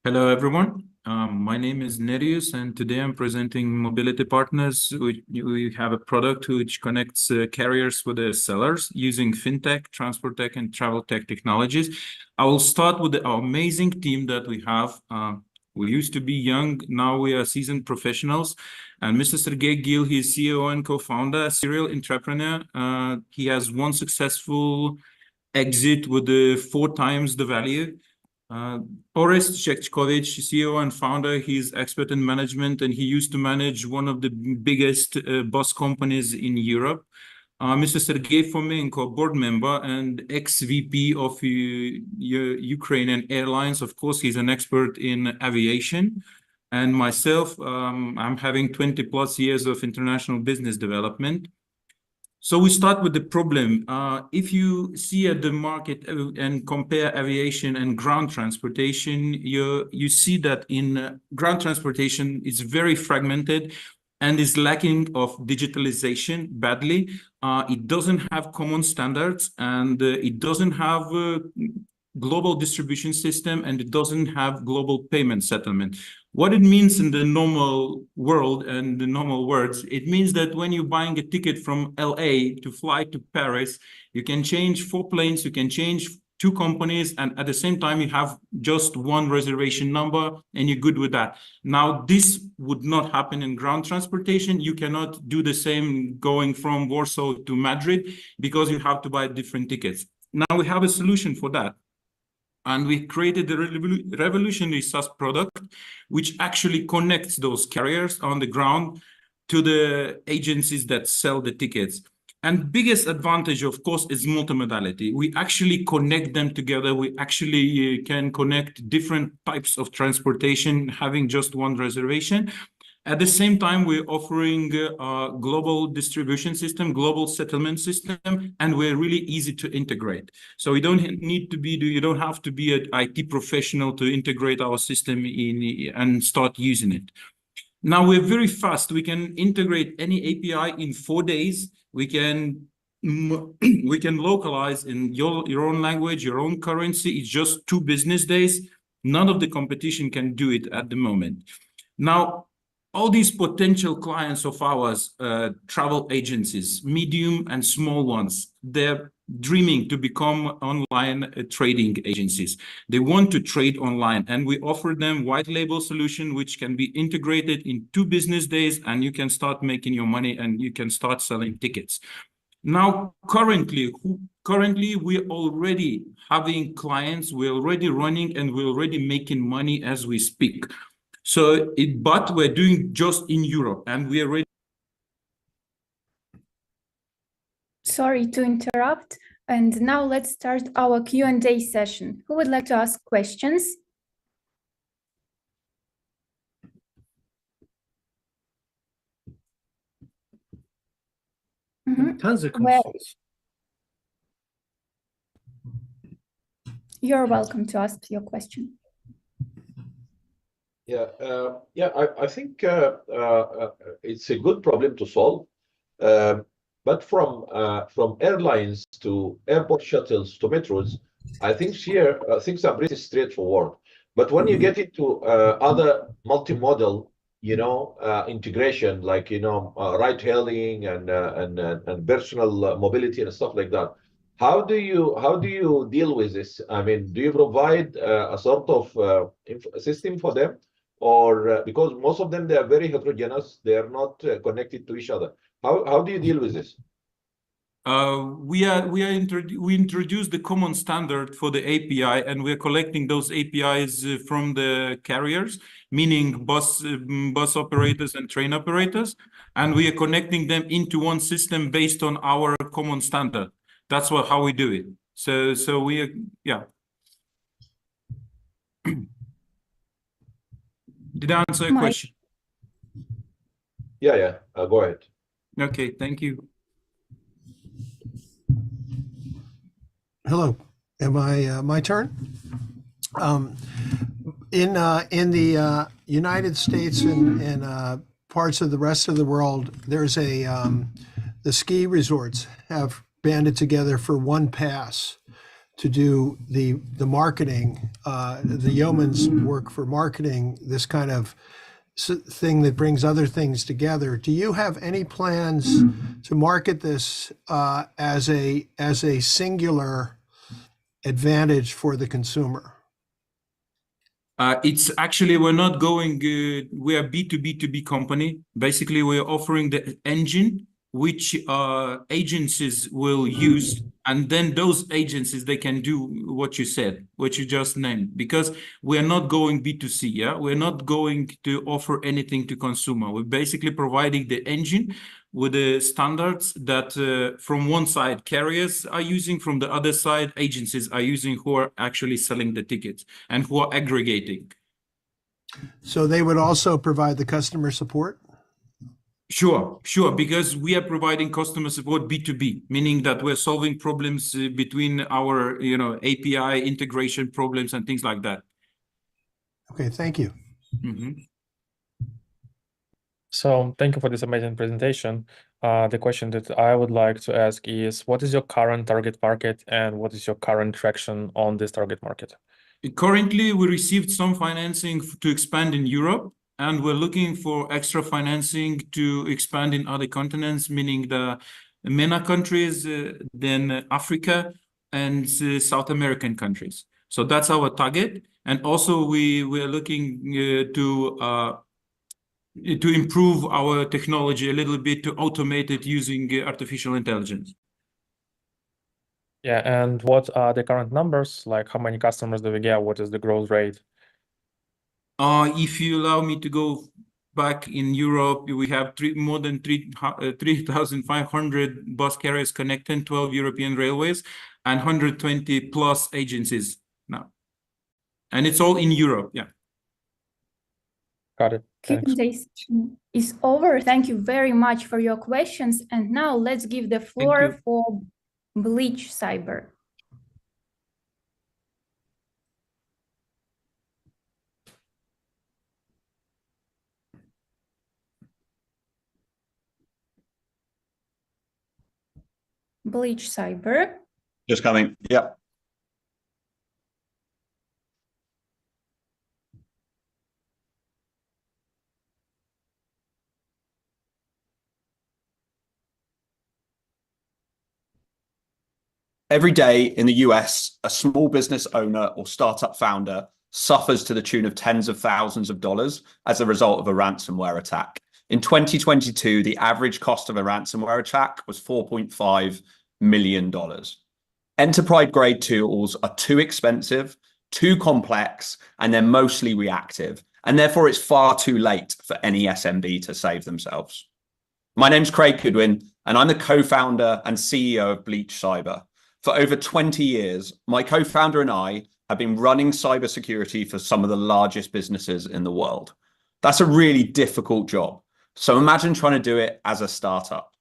Hello, everyone. My name is Nereus, and today I'm presenting Mobility Partners. We have a product which connects carriers with the sellers using FinTech, Transport Tech, and Travel Tech technologies. I will start with the amazing team that we have. We used to be young, now we are seasoned professionals. And Mr. Sergey Gil, he's CEO and co-founder, serial entrepreneur. He has one successful exit with 4 times the value. Orest Shechkovich, CEO and founder, he's expert in management, and he used to manage one of the biggest bus companies in Europe. Mr. Sergey Fomenko, board member and ex-VP of Ukrainian Airlines. Of course, he's an expert in aviation. And myself, I'm having 20 plus years of international business development. So we start with the problem. If you see at the market and compare aviation and ground transportation, you see that in ground transportation, it's very fragmented and is lacking of digitalization badly. It doesn't have common standards, and it doesn't have a global distribution system, and it doesn't have global payment settlement. What it means in the normal world and the normal words, it means that when you're buying a ticket from LA to fly to Paris, you can change 4 planes, you can change 2 companies, and at the same time, you have just 1 reservation number, and you're good with that. Now, this would not happen in ground transportation. You cannot do the same going from Warsaw to Madrid because you have to buy different tickets. Now, we have a solution for that. And we created a revolutionary SaaS product, which actually connects those carriers on the ground to the agencies that sell the tickets. And biggest advantage, of course, is multimodality. We actually connect them together. We actually can connect different types of transportation, having just one reservation. At the same time, we're offering a global distribution system, global settlement system, and we're really easy to integrate. So you don't have to be an IT professional to integrate our system and start using it. Now we're very fast. We can integrate any API in 4 days. We can localize in your own language, your own currency. It's just 2 business days. None of the competition can do it at the moment. Now, all these potential clients of ours, travel agencies, medium and small ones, they're dreaming to become online trading agencies. They want to trade online, and we offer them white label solution, which can be integrated in 2 business days, and you can start making your money and you can start selling tickets. Now, currently we're already having clients, we're already running, and we're already making money as we speak. So, but we're doing just in Europe, and we are ready. Sorry to interrupt. And now let's start our Q&A session. Who would like to ask questions? Tons of questions. You're welcome to ask your question. Yeah, I think it's a good problem to solve. But from airlines to airport shuttles to metros, I think here things are pretty straightforward. But when you get into other multimodal, integration, like ride hailing and personal mobility and stuff like that, how do you deal with this? I mean, do you provide a sort of system for them? Or because most of them, they are very heterogeneous, they are not connected to each other. How do you deal with this? We introduced the common standard for the API, and we're collecting those APIs from the carriers, meaning bus operators and train operators, and we are connecting them into one system based on our common standard. That's how we do it. So yeah. Did I answer your question? Yeah. Go ahead. Okay, thank you. Hello, am I my turn? In the United States and parts of the rest of the world, there's the ski resorts have banded together for one pass to do the marketing. The yeoman's work for marketing this kind of thing that brings other things together. Do you have any plans to market this as a singular advantage for the consumer? It's actually, we're not going, we are B2B2B company. Basically, we're offering the engine which agencies will use, and then those agencies, they can do what you said, what you just named, because we're not going B2C, yeah? We're not going to offer anything to consumer. We're basically providing the engine with the standards that from one side carriers are using, from the other side agencies are using, who are actually selling the tickets and who are aggregating. So they would also provide the customer support? Sure, because we are providing customer support B2B, meaning that we're solving problems between our, API integration problems and things like that. Okay, thank you. So thank you for this amazing presentation. The question that I would like to ask is, what is your current target market and what is your current traction on this target market? Currently, we received some financing to expand in Europe, and we're looking for extra financing to expand in other continents, meaning the MENA countries, then Africa and South American countries. So that's our target. And also we're looking to improve our technology a little bit, to automate it using artificial intelligence. Yeah, and what are the current numbers? Like, how many customers do we get? What is the growth rate? If you allow me to go back in Europe, we have more than 3,500 bus carriers connecting 12 European railways and 120 plus agencies now. And it's all in Europe, yeah. Got it. Thanks. Q&A session is over. Thank you very much for your questions. And now let's give the floor for Bleach Cyber. Bleach Cyber. Just coming. Yeah. Every day in the US, a small business owner or startup founder suffers to the tune of tens of thousands of dollars as a result of a ransomware attack. In 2022, the average cost of a ransomware attack was $4.5 million. Enterprise-grade tools are too expensive, too complex, and they're mostly reactive. And therefore, it's far too late for any SMB to save themselves. My name's Craig Goodwin, and I'm the co-founder and CEO of Bleach Cyber. For over 20 years, my co-founder and I have been running cybersecurity for some of the largest businesses in the world. That's a really difficult job. So imagine trying to do it as a startup.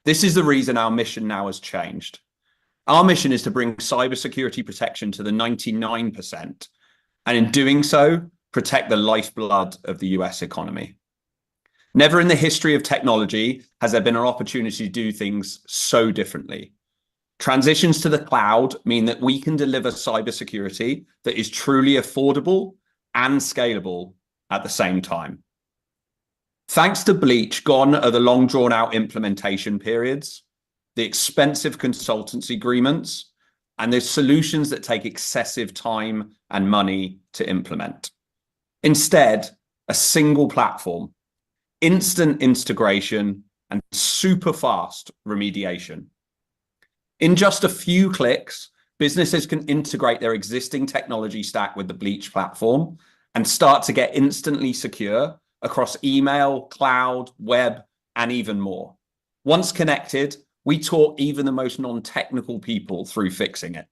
This is the reason our mission now has changed. Our mission is to bring cybersecurity protection to the 99%, and in doing so, protect the lifeblood of the US economy. Never in the history of technology has there been an opportunity to do things so differently. Transitions to the cloud mean that we can deliver cybersecurity that is truly affordable and scalable at the same time. Thanks to Bleach, gone are the long drawn-out implementation periods, the expensive consultancy agreements, and the solutions that take excessive time and money to implement. Instead, a single platform, instant integration, and super fast remediation. In just a few clicks, businesses can integrate their existing technology stack with the Bleach platform and start to get instantly secure across email, cloud, web, and even more. Once connected, we talk even the most non-technical people through fixing it.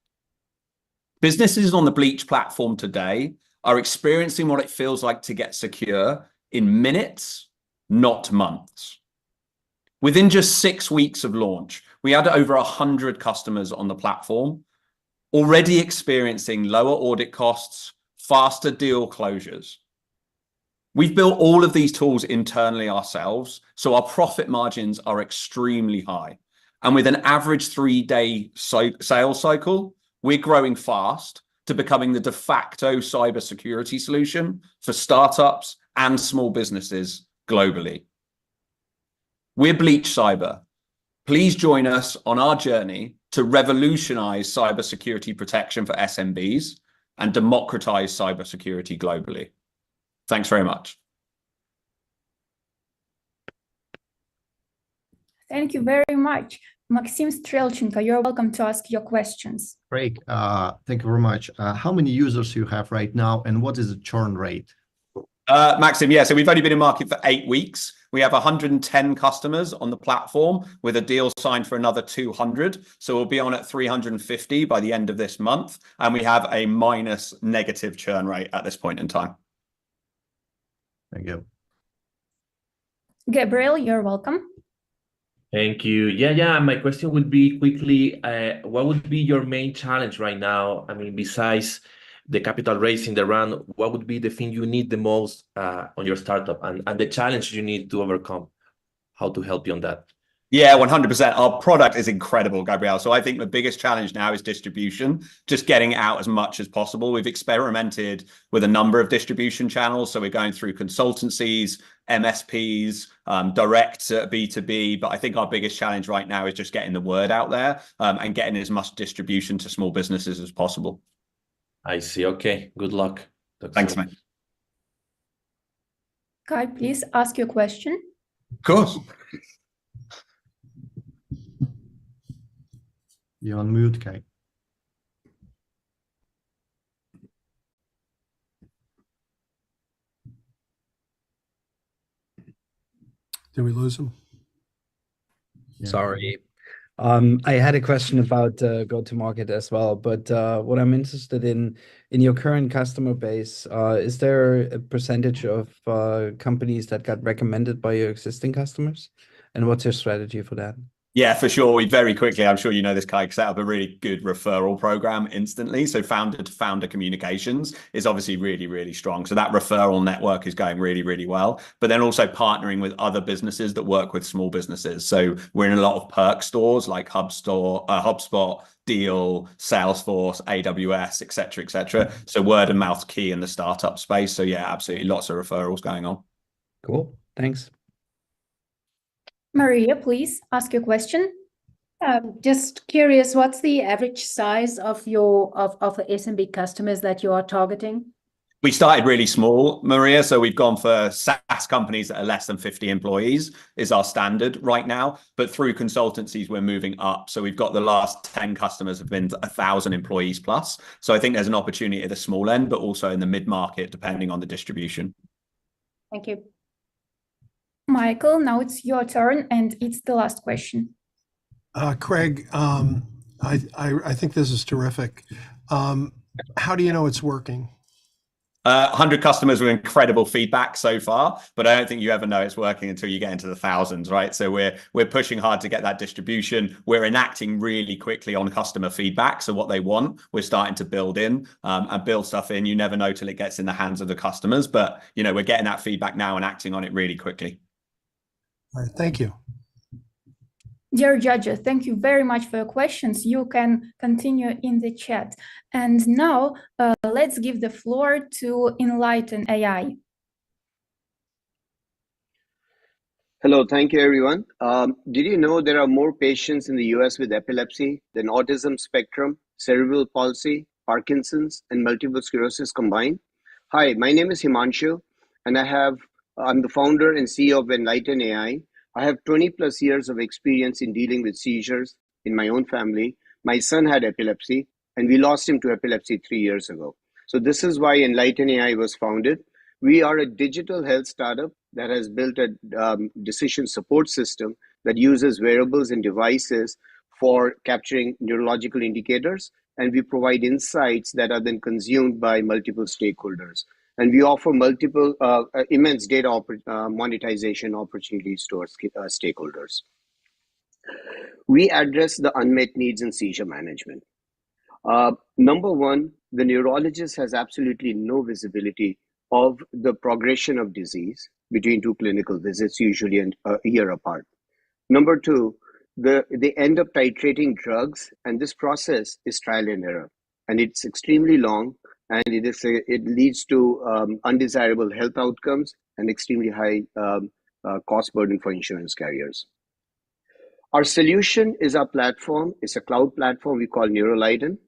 Businesses on the Bleach platform today are experiencing what it feels like to get secure in minutes, not months. Within just 6 weeks of launch, we had over 100 customers on the platform, already experiencing lower audit costs, faster deal closures. We've built all of these tools internally ourselves, so our profit margins are extremely high. And with an average 3-day sales cycle, we're growing fast to becoming the de facto cybersecurity solution for startups and small businesses globally. We're Bleach Cyber. Please join us on our journey to revolutionize cybersecurity protection for SMBs and democratize cybersecurity globally. Thanks very much. Thank you very much. Maxim Strelchenko, you're welcome to ask your questions. Craig, thank you very much. How many users you have right now, and what is the churn rate? Maxim, yeah, so we've only been in market for 8 weeks. We have 110 customers on the platform with a deal signed for another 200. So we'll be on at 350 by the end of this month. And we have a negative churn rate at this point in time. Thank you. Gabriel, you're welcome. Thank you. Yeah. My question would be quickly, what would be your main challenge right now? I mean, besides the capital raising, the round, what would be the thing you need the most on your startup and the challenge you need to overcome? How to help you on that? Yeah, 100%. Our product is incredible, Gabriel. So I think the biggest challenge now is distribution, just getting out as much as possible. We've experimented with a number of distribution channels. So we're going through consultancies, MSPs, direct B2B. But I think our biggest challenge right now is just getting the word out there and getting as much distribution to small businesses as possible. I see. Okay. Good luck. Thanks, mate. Kai, please ask your question. Of course. You're on mute, Kai. Did we lose him? Sorry. I had a question about go-to-market as well, but what I'm interested in your current customer base, is there a percentage of companies that got recommended by your existing customers? And what's your strategy for that? Yeah, for sure. We very quickly, I'm sure you know this, Kai, set up a really good referral program instantly. So founder-to-founder communications is obviously really, really strong. So that referral network is going really, really well. But then also partnering with other businesses that work with small businesses. So we're in a lot of perk stores like HubSpot, Deal, Salesforce, AWS, et cetera, et cetera. So word of mouth key in the startup space. So yeah, absolutely lots of referrals going on. Cool. Thanks. Maria, please ask your question. Just curious, what's the average size of your of the SMB customers that you are targeting? We started really small, Maria. So we've gone for SaaS companies that are less than 50 employees is our standard right now. But through consultancies, we're moving up. So we've got the last 10 customers have been 1,000 employees plus. So I think there's an opportunity at the small end, but also in the mid-market, depending on the distribution. Thank you. Michael, now it's your turn, and it's the last question. Craig, I think this is terrific. How do you know it's working? 100 customers with incredible feedback so far, but I don't think you ever know it's working until you get into the thousands, right? So we're pushing hard to get that distribution. We're enacting really quickly on customer feedback. So what they want, we're starting to build in and build stuff in. You never know till it gets in the hands of the customers, but you know, we're getting that feedback now and acting on it really quickly. All right, thank you. Dear judges, thank you very much for your questions. You can continue in the chat. And now let's give the floor to Enlighten AI. Hello, thank you, everyone. Did you know there are more patients in the US with epilepsy than autism spectrum, cerebral palsy, Parkinson's, and multiple sclerosis combined? Hi, my name is Himanshu, and I'm the founder and CEO of Enlighten AI. I have 20 plus years of experience in dealing with seizures in my own family. My son had epilepsy, and we lost him to epilepsy 3 years ago. So this is why Enlighten AI was founded. We are a digital health startup that has built a decision support system that uses wearables and devices for capturing neurological indicators, and we provide insights that are then consumed by multiple stakeholders. And we offer multiple immense data monetization opportunities to our stakeholders. We address the unmet needs in seizure management. Number one, the neurologist has absolutely no visibility of the progression of disease between two clinical visits, usually a year apart. Number two, they end up titrating drugs, and this process is trial and error, and it's extremely long, and it leads to undesirable health outcomes and extremely high cost burden for insurance carriers. Our solution is our platform. It's a cloud platform we call Enlighten.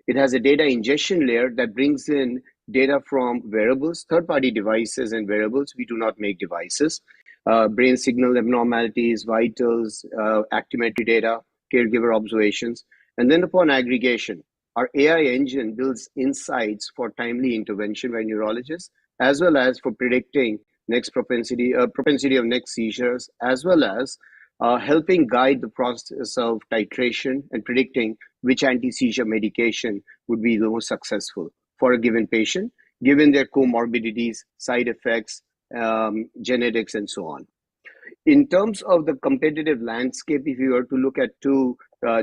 It has a data ingestion layer that brings in data from wearables, third-party devices and wearables. We do not make devices. Brain signal abnormalities, vitals, actimetry data, caregiver observations. And then upon aggregation, our AI engine builds insights for timely intervention by neurologists, as well as for predicting next propensity of next seizures, as well as helping guide the process of titration and predicting which anti-seizure medication would be the most successful for a given patient, given their comorbidities, side effects, genetics, and so on. In terms of the competitive landscape, if you were to look at two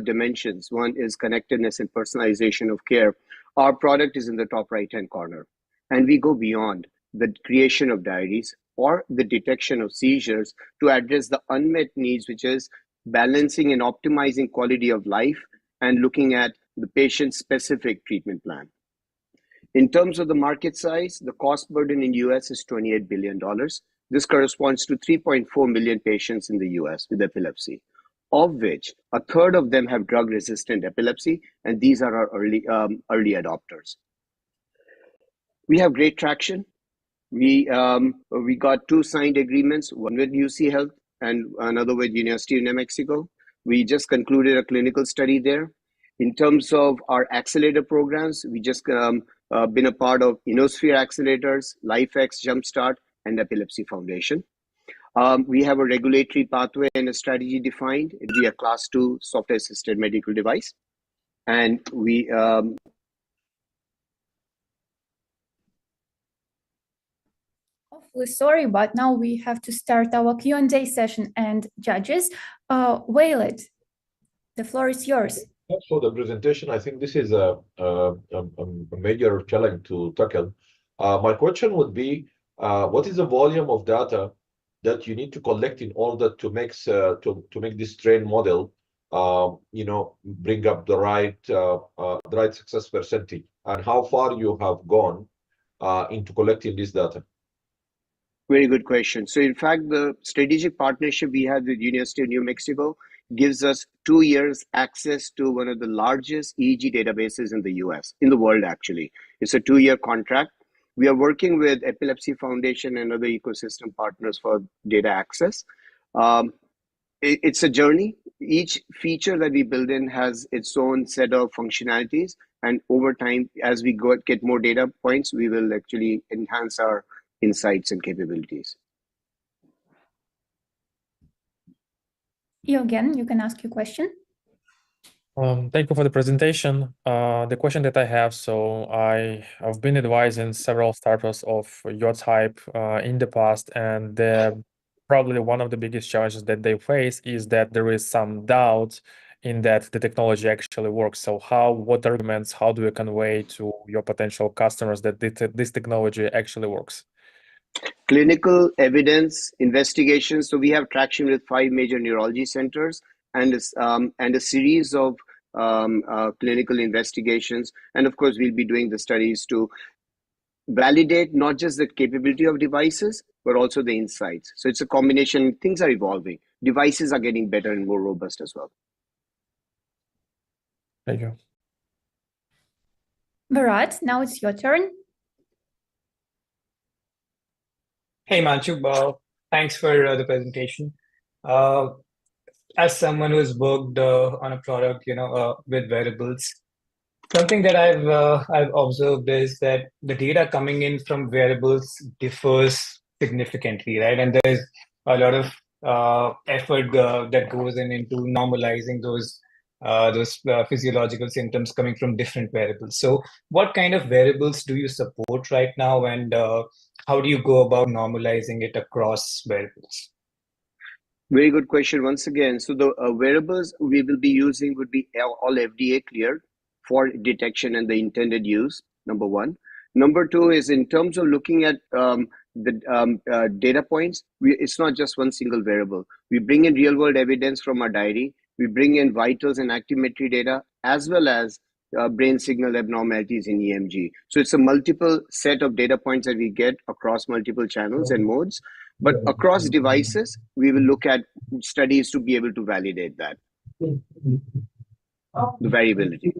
dimensions, one is connectedness and personalization of care. Our product is in the top right-hand corner, and we go beyond the creation of diaries or the detection of seizures to address the unmet needs, which is balancing and optimizing quality of life and looking at the patient's specific treatment plan. In terms of the market size, the cost burden in US is $28 billion. This corresponds to 3.4 million patients in the US with epilepsy, of which a third of them have drug-resistant epilepsy, and these are our early adopters. We have great traction. We got 2 signed agreements, one with UC Health and another with University of New Mexico. We just concluded a clinical study there. In terms of our accelerator programs, we just been a part of InnoSphere accelerators, LifeX, Jumpstart, and Epilepsy Foundation. We have a regulatory pathway and a strategy defined. It'll be a class 2 software-assisted medical device. And we Awfully sorry, but now we have to start our Q&A session. And judges, Waylett, the floor is yours. Thanks for the presentation. I think this is a major challenge to tackle. My question would be, what is the volume of data that you need to collect in order to make this train model, bring up the right success percentage, and how far you have gone into collecting this data? Very good question. So in fact, the strategic partnership we have with University of New Mexico gives us 2 years access to one of the largest EEG databases in the US, in the world actually. It's a 2-year contract. We are working with Epilepsy Foundation and other ecosystem partners for data access. It's a journey. Each feature that we build in has its own set of functionalities. And over time, as we get more data points, we will actually enhance our insights and capabilities. Again, you can ask your question. Thank you for the presentation. The question that I have, so I've been advising several startups of your type in the past, and probably one of the biggest challenges that they face is that there is some doubt in that the technology actually works. So what arguments, how do you convey to your potential customers that this technology actually works? Clinical evidence investigations. So we have traction with 5 major neurology centers and a series of clinical investigations. And of course, we'll be doing the studies to validate not just the capability of devices, but also the insights. So it's a combination. Things are evolving. Devices are getting better and more robust as well. Thank you. Bharat, now it's your turn. Hey, Manchu, thanks for the presentation. As someone who's worked on a product, with wearables, something that I've observed is that the data coming in from wearables differs significantly, right? And there's a lot of effort that goes into normalizing those physiological symptoms coming from different wearables. So, what kind of wearables do you support right now, and how do you go about normalizing it across wearables? Very good question once again. So the wearables we will be using would be all FDA cleared for detection and the intended use, number one. Number two is in terms of looking at the data points, it's not just one single wearable. We bring in real world evidence from our diary. We bring in vitals and actimetry data, as well as brain signal abnormalities in EMG. So it's a multiple set of data points that we get across multiple channels and modes. But across devices, we will look at studies to be able to validate that, the variability.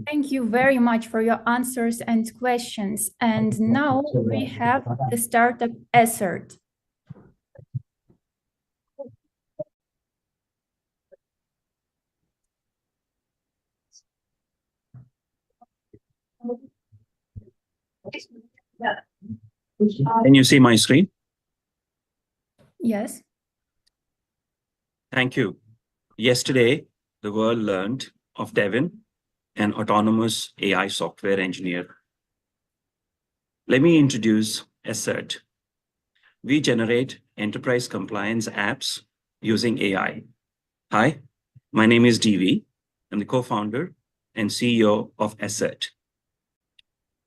Thank you very much for your answers and questions. And now we have the startup Assert. Can you see my screen? Yes. Thank you. Yesterday, the world learned of Devin, an autonomous AI software engineer. Let me introduce Assert. We generate enterprise compliance apps using AI. Hi, my name is DV. I'm the co-founder and CEO of Assert.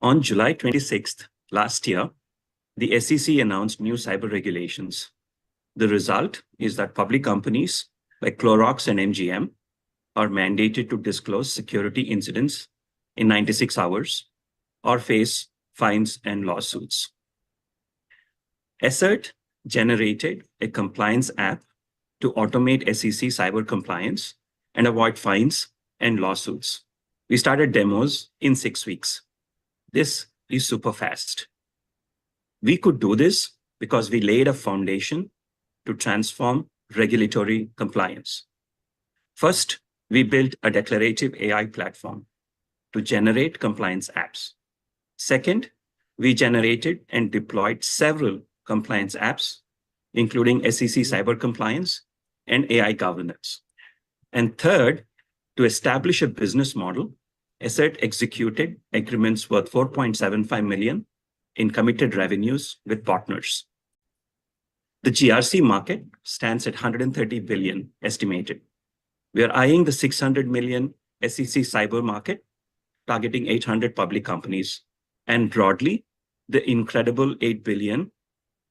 On July 26th last year, the SEC announced new cyber regulations. The result is that public companies like Clorox and MGM are mandated to disclose security incidents in 96 hours or face fines and lawsuits. Assert generated a compliance app to automate SEC cyber compliance and avoid fines and lawsuits. We started demos in 6 weeks. This is super fast. We could do this because we laid a foundation to transform regulatory compliance. First, we built a declarative AI platform to generate compliance apps. Second, we generated and deployed several compliance apps, including SEC cyber compliance and AI governance. And third, to establish a business model, Asset executed agreements worth 4.75 million in committed revenues with partners. The GRC market stands at 130 billion estimated. We are eyeing the 600 million SEC cyber market, targeting 800 public companies, and broadly, the incredible 8 billion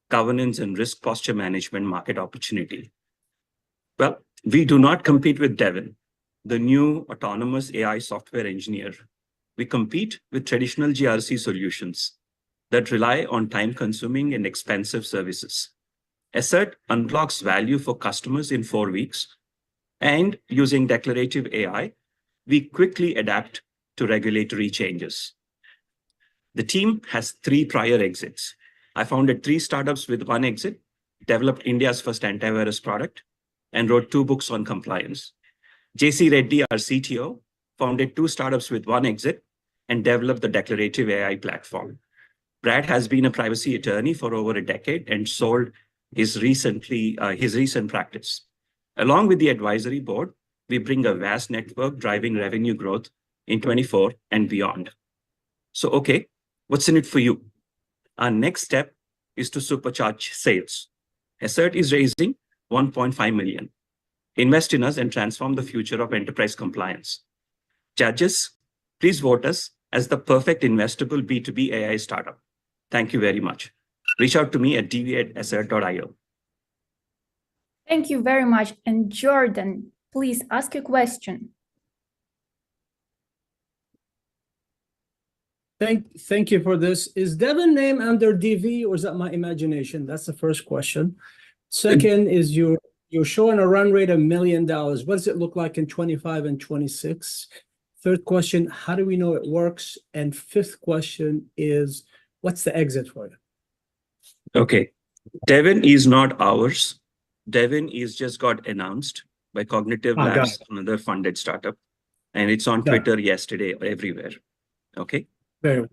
governance and risk posture management market opportunity. Well, we do not compete with Devin, the new autonomous AI software engineer. We compete with traditional GRC solutions that rely on time-consuming and expensive services. Asset unlocks value for customers in 4 weeks, and using declarative AI, we quickly adapt to regulatory changes. The team has 3 prior exits. I founded 3 startups with 1 exit, developed India's first antivirus product, and wrote 2 books on compliance. JC Reddy, our CTO, founded 2 startups with 1 exit and developed the declarative AI platform. Brad has been a privacy attorney for over a decade and sold his recent practice. Along with the advisory board, we bring a vast network driving revenue growth in 24 and beyond. So, okay, what's in it for you? Our next step is to supercharge sales. Asset is raising 1.5 million. Invest in us and transform the future of enterprise compliance. Judges, please vote us as the perfect investable B2B AI startup. Thank you very much. Reach out to me at dv@asset.io. Thank you very much. And Jordan, please ask a question. Thank you for this. Is Devin name under DV, or is that my imagination? That's the first question. Second is you're showing a run rate of $1 million. What does it look like in 25 and 26? Third question, how do we know it works? And fifth question is, what's the exit for you? Okay, Devin is not ours. Devin is just got announced by Cognitive Labs, another funded startup, and it's on Twitter yesterday, everywhere. Okay. Very well.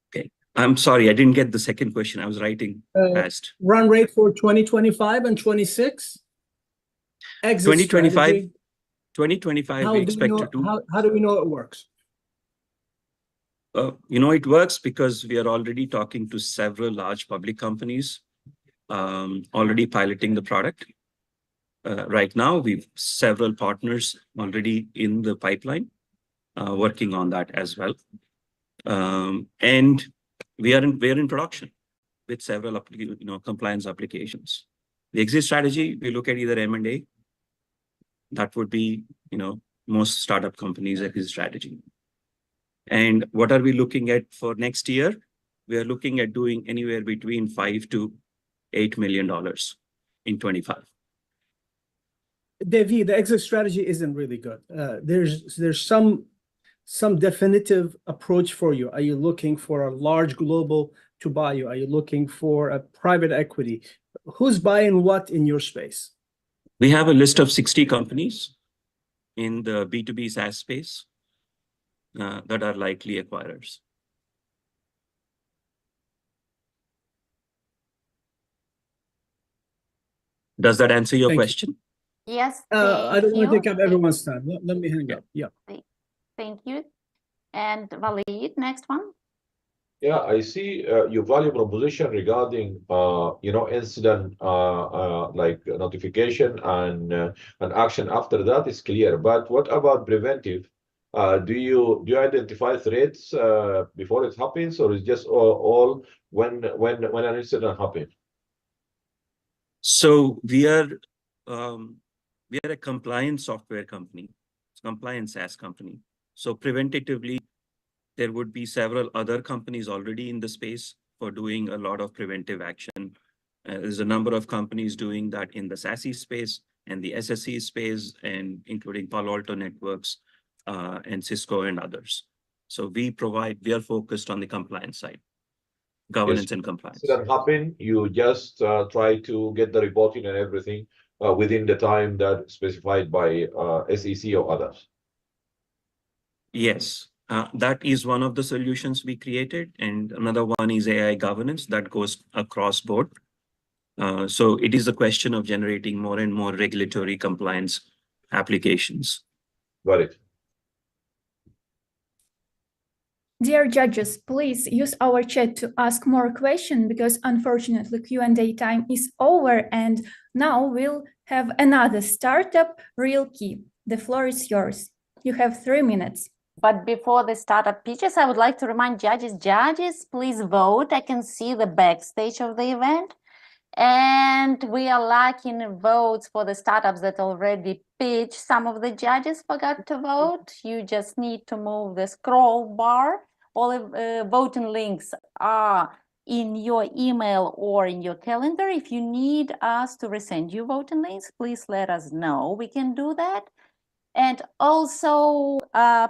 Okay. I'm sorry, I didn't get the second question. I was writing fast. Run rate for 2025 and 26? Exit 2025, strategy. we expect to do. How do we know it works? It works because we are already talking to several large public companies, already piloting the product. Right now, we've several partners already in the pipeline, working on that as well. And we are in production with several compliance applications. The exit strategy, we look at either M&A. That would be, most startup companies' exit strategy. And what are we looking at for next year? We are looking at doing anywhere between $5 to $8 million in 25. Devi, the exit strategy isn't really good. There's some definitive approach for you. Are you looking for a large global to buy you? Are you looking for a private equity? Who's buying what in your space? We have a list of 60 companies in the B2B SaaS space that are likely acquirers. Does that answer your question? Yes. I don't want to take up everyone's time. Let me hang up. Yeah. Thank you. And Walid, next one. Yeah, I see your value proposition regarding incident like notification and action after that is clear. But what about preventive? Do you identify threats before it happens, or is just all when an incident happens? So we are a compliance software company, compliance SaaS company. So preventatively, there would be several other companies already in the space for doing a lot of preventive action. There's a number of companies doing that in the SASE space and the SSE space, and including Palo Alto Networks and Cisco and others. So we are focused on the compliance side, governance and compliance. Incident happen, you just try to get the reporting and everything within the time that specified by SEC or others. Yes. That is one of the solutions we created. And another one is AI governance that goes across board. So it is a question of generating more and more regulatory compliance applications. Got it. Dear judges, please use our chat to ask more questions because unfortunately Q&A time is over and now we'll have another startup, Real Key. The floor is yours. You have 3 minutes. But before the startup pitches, I would like to remind judges, please vote. I can see the backstage of the event. And we are lacking votes for the startups that already pitched. Some of the judges forgot to vote. You just need to move the scroll bar. All the voting links are in your email or in your calendar. If you need us to resend you voting links, please let us know. We can do that. And also,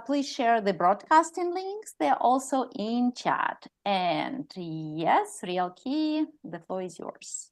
please share the broadcasting links. They're also in chat. And yes, Real Key, the floor is yours.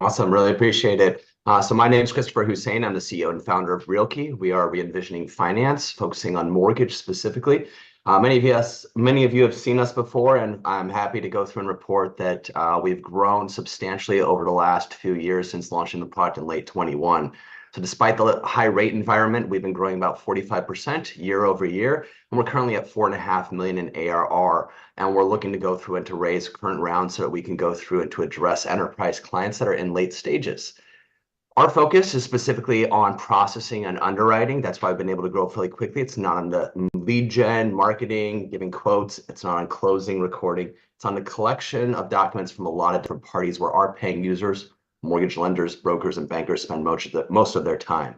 Awesome, really appreciate it. So my name is Christopher Hussain. I'm the CEO and founder of RealKey. We are re-envisioning finance, focusing on mortgage specifically. Many of you have seen us before, and I'm happy to go through and report that we've grown substantially over the last few years since launching the product in late 21. So despite the high rate environment, we've been growing about 45% year over year, and we're currently at 4.5 million in ARR, and we're looking to go through and to raise current rounds so that we can go through and to address enterprise clients that are in late stages. Our focus is specifically on processing and underwriting. That's why I've been able to grow fairly quickly. It's not on the lead gen, marketing, giving quotes. It's not on closing, recording. It's on the collection of documents from a lot of different parties where our paying users, mortgage lenders, brokers, and bankers spend most of their time.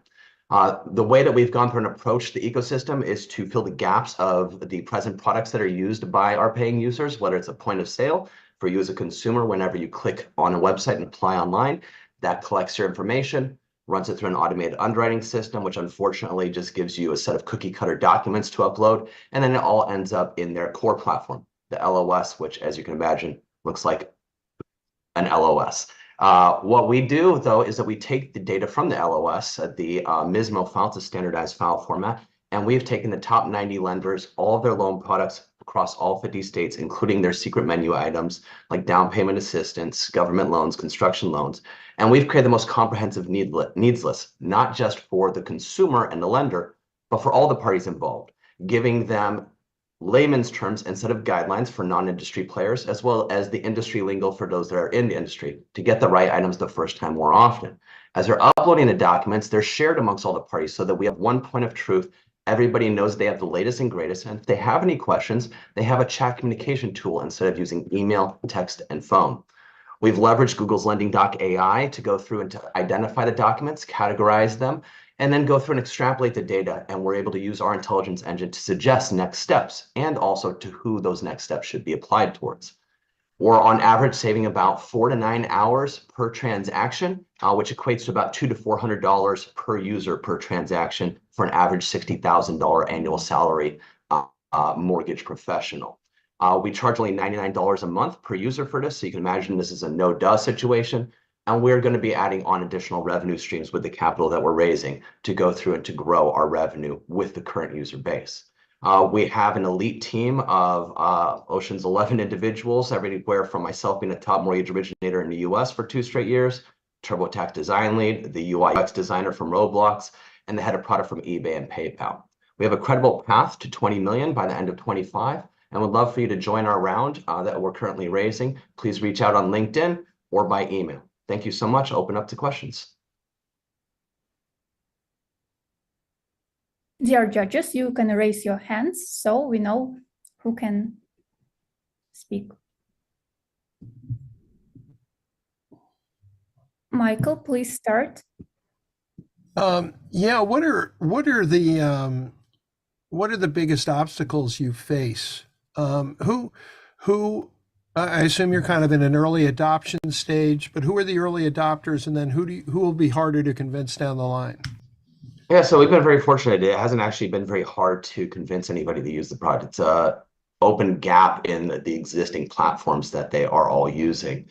The way that we've gone through and approached the ecosystem is to fill the gaps of the present products that are used by our paying users, whether it's a point of sale for you as a consumer. Whenever you click on a website and apply online, that collects your information, runs it through an automated underwriting system, which unfortunately just gives you a set of cookie cutter documents to upload, and then it all ends up in their core platform, the LOS, which, as you can imagine, looks like an LOS. What we do, though, is that we take the data from the LOS, the MISMO file, it's a standardized file format, and we've taken the top 90 lenders, all of their loan products across all 50 states, including their secret menu items like down payment assistance, government loans, construction loans, and we've created the most comprehensive needs list, not just for the consumer and the lender, but for all the parties involved, giving them layman's terms instead of guidelines for non-industry players, as well as the industry lingo for those that are in the industry to get the right items the first time more often. As they're uploading the documents, they're shared amongst all the parties so that we have one point of truth. Everybody knows they have the latest and greatest. And if they have any questions, they have a chat communication tool instead of using email, text, and phone. We've leveraged Google's LendingDoc.ai to go through and to identify the documents, categorize them, and then go through and extrapolate the data. And we're able to use our intelligence engine to suggest next steps and also to who those next steps should be applied towards. We're on average saving about 4 to 9 hours per transaction, which equates to about $200 to $400 per user per transaction for an average $60,000 annual salary mortgage professional. We charge only $99 a month per user for this, so you can imagine this is a no-duh situation. And we're going to be adding on additional revenue streams with the capital that we're raising to go through and to grow our revenue with the current user base. We have an elite team of Ocean's 11 individuals, everywhere from myself being a top mortgage originator in the US for 2 straight years, TurboTax design lead, the UI UX designer from Roblox, and the head of product from eBay and PayPal. We have a credible path to 20 million by the end of 25, and would love for you to join our round that we're currently raising. Please reach out on LinkedIn or by email. Thank you so much. Open up to questions. Dear judges, you can raise your hands so we know who can speak. Michael, please start. Yeah, what are the biggest obstacles you face? I assume you're kind of in an early adoption stage, but who are the early adopters, and then who will be harder to convince down the line? Yeah, so we've been very fortunate. It hasn't actually been very hard to convince anybody to use the product. It's an open gap in the existing platforms that they are all using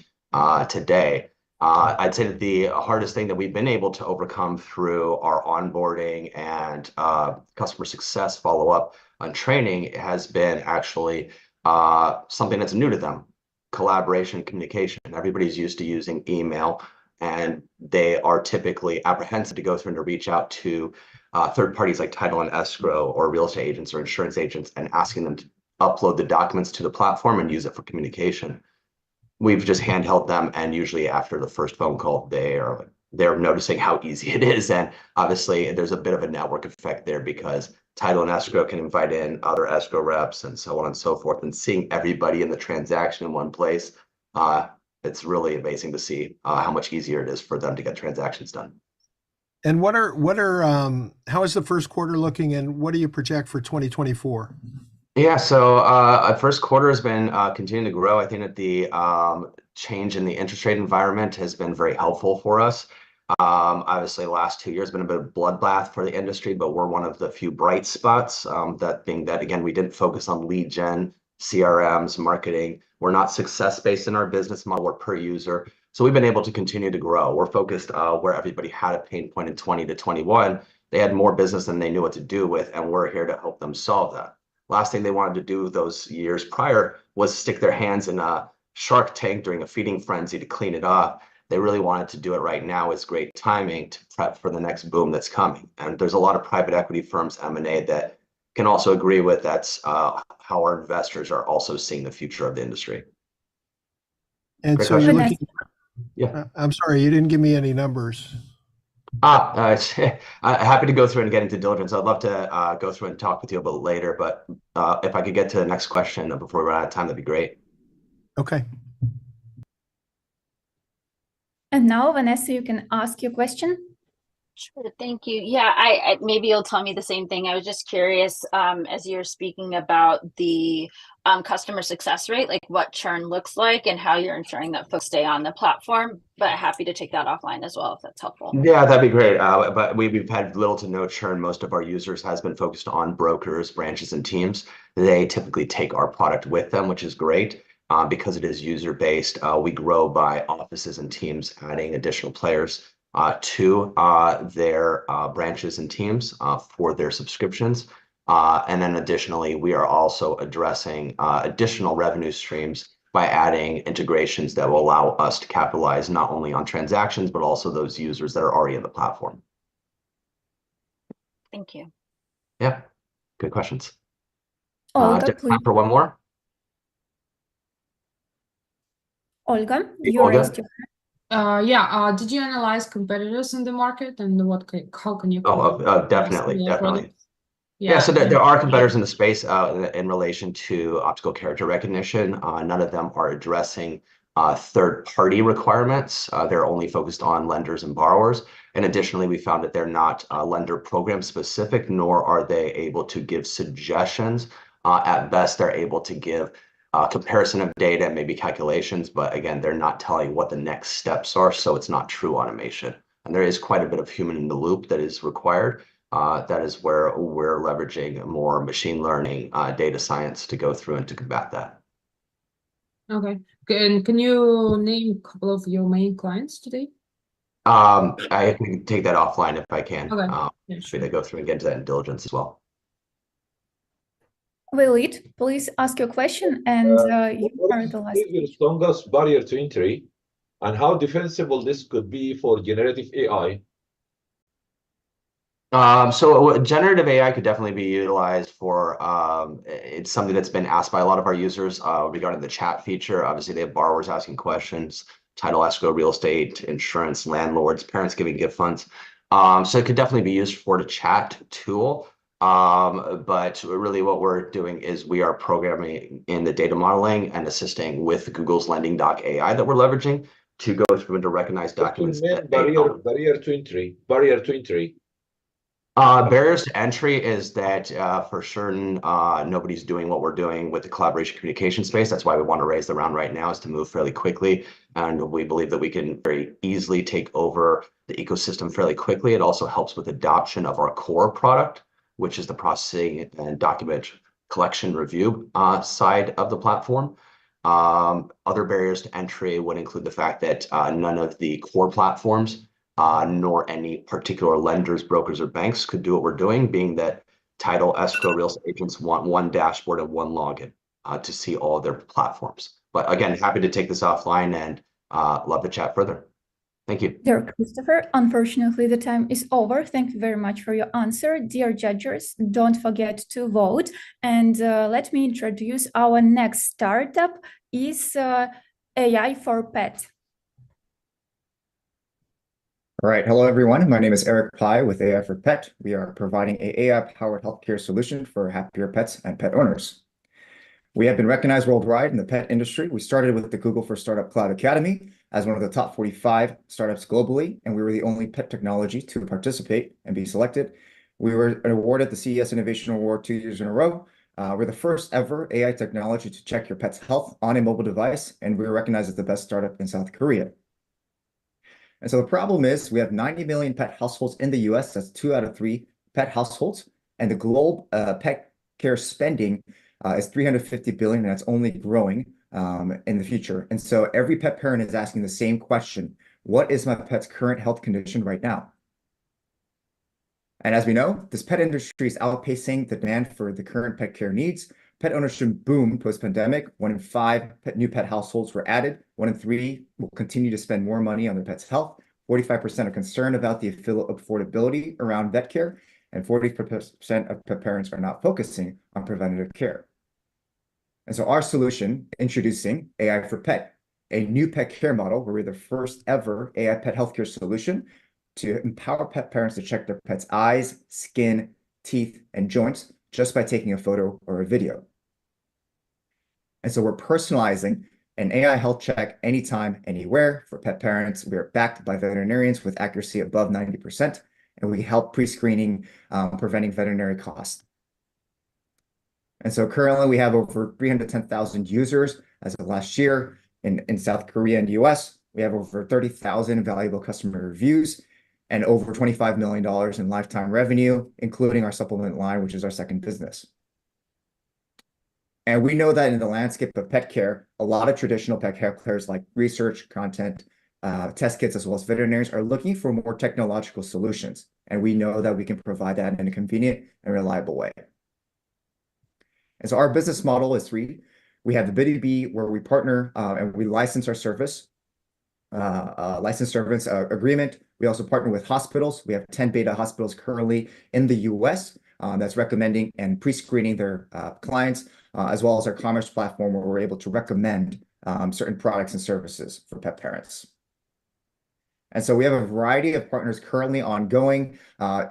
today. I'd say that the hardest thing that we've been able to overcome through our onboarding and customer success follow-up on training has been actually something that's new to them. Collaboration, communication. Everybody's used to using email, and they are typically apprehensive to go through and to reach out to third parties like title and escrow or real estate agents or insurance agents and asking them to upload the documents to the platform and use it for communication. We've just handheld them, and usually after the first phone call, they're noticing how easy it is. And obviously there's a bit of a network effect there because title and escrow can invite in other escrow reps and so on and so forth. And seeing everybody in the transaction in one place, it's really amazing to see how much easier it is for them to get transactions done. And how is the first quarter looking, and what do you project for 2024? Yeah, so first quarter has been continuing to grow. I think that the change in the interest rate environment has been very helpful for us. Obviously, the last 2 years have been a bit of a bloodbath for the industry, but we're one of the few bright spots. That being that, again, we didn't focus on lead gen, CRMs, marketing. We're not success-based in our business model, we're per user. So we've been able to continue to grow. We're focused where everybody had a pain point in 20 to 21. They had more business than they knew what to do with, and we're here to help them solve that. Last thing they wanted to do those years prior was stick their hands in a shark tank during a feeding frenzy to clean it up. They really wanted to do it right now. It's great timing to prep for the next boom that's coming. And there's a lot of private equity firms, M&A, that can also agree with that's how our investors are also seeing the future of the industry. And Great so you're question. looking, Yeah. I'm sorry, you didn't give me any numbers. Happy to go through and get into diligence. I'd love to go through and talk with you a little later, but if I could get to the next question before we run out of time, that'd be great. Okay. And now, Vanessa, you can ask your question. Sure, thank you. Yeah, I maybe you'll tell me the same thing. I was just curious, as you're speaking about the customer success rate, like what churn looks like and how you're ensuring that folks stay on the platform, but happy to take that offline as well, if that's helpful. Yeah, that'd be great. But we've had little to no churn. Most of our users has been focused on brokers, branches, and teams. They typically take our product with them, which is great. Because it is user-based, we grow by offices and teams adding additional players to their branches and teams for their subscriptions. And then additionally, we are also addressing additional revenue streams by adding integrations that will allow us to capitalize not only on transactions, but also those users that are already in the platform. Thank you. Yeah, good questions. Olga, time for one more? Olga, you Olga? raised your hand. Did you analyze competitors in the market and how can you Definitely. products? Yeah, so there are competitors in the space in relation to optical character recognition. None of them are addressing third-party requirements. They're only focused on lenders and borrowers. And additionally, we found that they're not lender program specific, nor are they able to give suggestions. At best, they're able to give comparison of data and maybe calculations, but again, they're not telling what the next steps are, so it's not true automation. And there is quite a bit of human in the loop that is required. That is where we're leveraging more machine learning, data science to go through and to combat that. Okay. And can you name a couple of your main clients today? I can take that offline if I can. Okay. Happy to go through and get into that in diligence as well. Willit, please ask your question, and you are the last. Your strongest barrier to entry, and how defensible this could be for generative AI? So generative AI could definitely be utilized for, it's something that's been asked by a lot of our users regarding the chat feature. Obviously, they have borrowers asking questions, title, escrow, real estate, insurance, landlords, parents giving gift funds. So it could definitely be used for the chat tool. But really what we're doing is we are programming in the data modeling and assisting with Google's Lending.ai that we're leveraging to go through and to recognize documents. Barrier to entry. Barriers to entry is that for certain nobody's doing what we're doing with the collaboration communication space. That's why we want to raise the round right now, is to move fairly quickly. And we believe that we can very easily take over the ecosystem fairly quickly. It also helps with adoption of our core product, which is the processing and document collection review side of the platform. Other barriers to entry would include the fact that none of the core platforms nor any particular lenders, brokers, or banks could do what we're doing, being that title, escrow, real estate agents want one dashboard and one login to see all their platforms. But again, happy to take this offline and love to chat further. Thank you. Dear Christopher, unfortunately, the time is over. Thank you very much for your answer. Dear judges, don't forget to vote. And let me introduce our next startup is AI for Pet. All right. Hello, everyone. My name is Eric Pai with AI for Pet. We are providing an AI-powered healthcare solution for happier pets and pet owners. We have been recognized worldwide in the pet industry. We started with the Google for Startup Cloud Academy as one of the top 45 startups globally, and we were the only pet technology to participate and be selected. We were awarded the CES Innovation Award 2 years in a row. We're the first ever AI technology to check your pet's health on a mobile device, and we were recognized as the best startup in South Korea. And so the problem is we have 90 million pet households in the US. That's 2 out of 3 pet households. And the global pet care spending is 350 billion, and it's only growing in the future. And so every pet parent is asking the same question: what is my pet's current health condition right now? And as we know, this pet industry is outpacing the demand for the current pet care needs. Pet ownership boomed post-pandemic. 1 in 5 new pet households were added. 1 in 3 will continue to spend more money on their pet's health. 45% are concerned about the affordability around vet care, and 40% of pet parents are not focusing on preventative care. And so our solution, introducing AI for Pet, a new pet care model where we're the first ever AI pet healthcare solution to empower pet parents to check their pet's eyes, skin, teeth, and joints just by taking a photo or a video. And so we're personalizing an AI health check anytime, anywhere for pet parents. We are backed by veterinarians with accuracy above 90%, and we help pre-screening, preventing veterinary costs. And so currently we have over 310,000 users as of last year in South Korea and US. We have over 30,000 valuable customer reviews and over $25 million in lifetime revenue, including our supplement line, which is our second business. And we know that in the landscape of pet care, a lot of traditional pet care players like research, content, test kits, as well as veterinarians are looking for more technological solutions. And we know that we can provide that in a convenient and reliable way. And so our business model is 3. We have the B2B where we partner and we license our service, license service agreement. We also partner with hospitals. We have 10 beta hospitals currently in the US that's recommending and pre-screening their clients, as well as our commerce platform where we're able to recommend certain products and services for pet parents. And so we have a variety of partners currently ongoing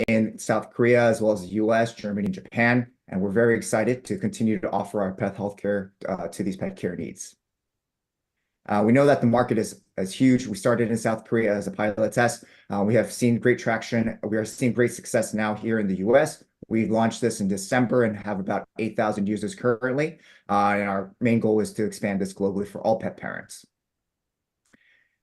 in South Korea, as well as the US, Germany, and Japan. And we're very excited to continue to offer our pet healthcare to these pet care needs. We know that the market is huge. We started in South Korea as a pilot test. We have seen great traction. We are seeing great success now here in the US. We launched this in December and have about 8,000 users currently. And our main goal is to expand this globally for all pet parents.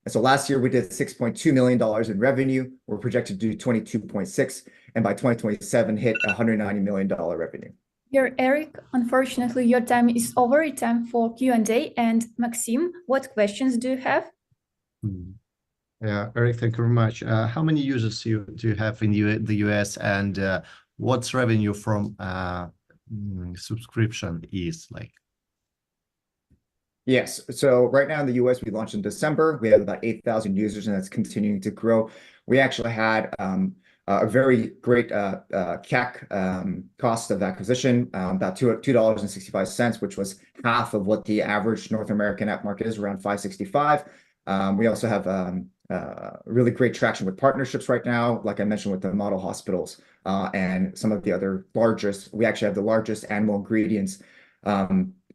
And so last year we did $6.2 million in revenue. We're projected to do 22.6, and by 2027 hit $190 million revenue. Dear Eric, unfortunately, your time is over. It's time for Q&A. And Maxim, what questions do you have? Yeah, Eric, thank you very much. How many users do you have in the US, and what's revenue from subscription is like? Yes. So right now in the US, we launched in December. We have about 8,000 users, and that's continuing to grow. We actually had a very great CAC cost of acquisition, about $2.65, which was half of what the average North American app market is, around $5.65. We also have really great traction with partnerships right now, like I mentioned, with the model hospitals and some of the other largest. We actually have the largest animal ingredients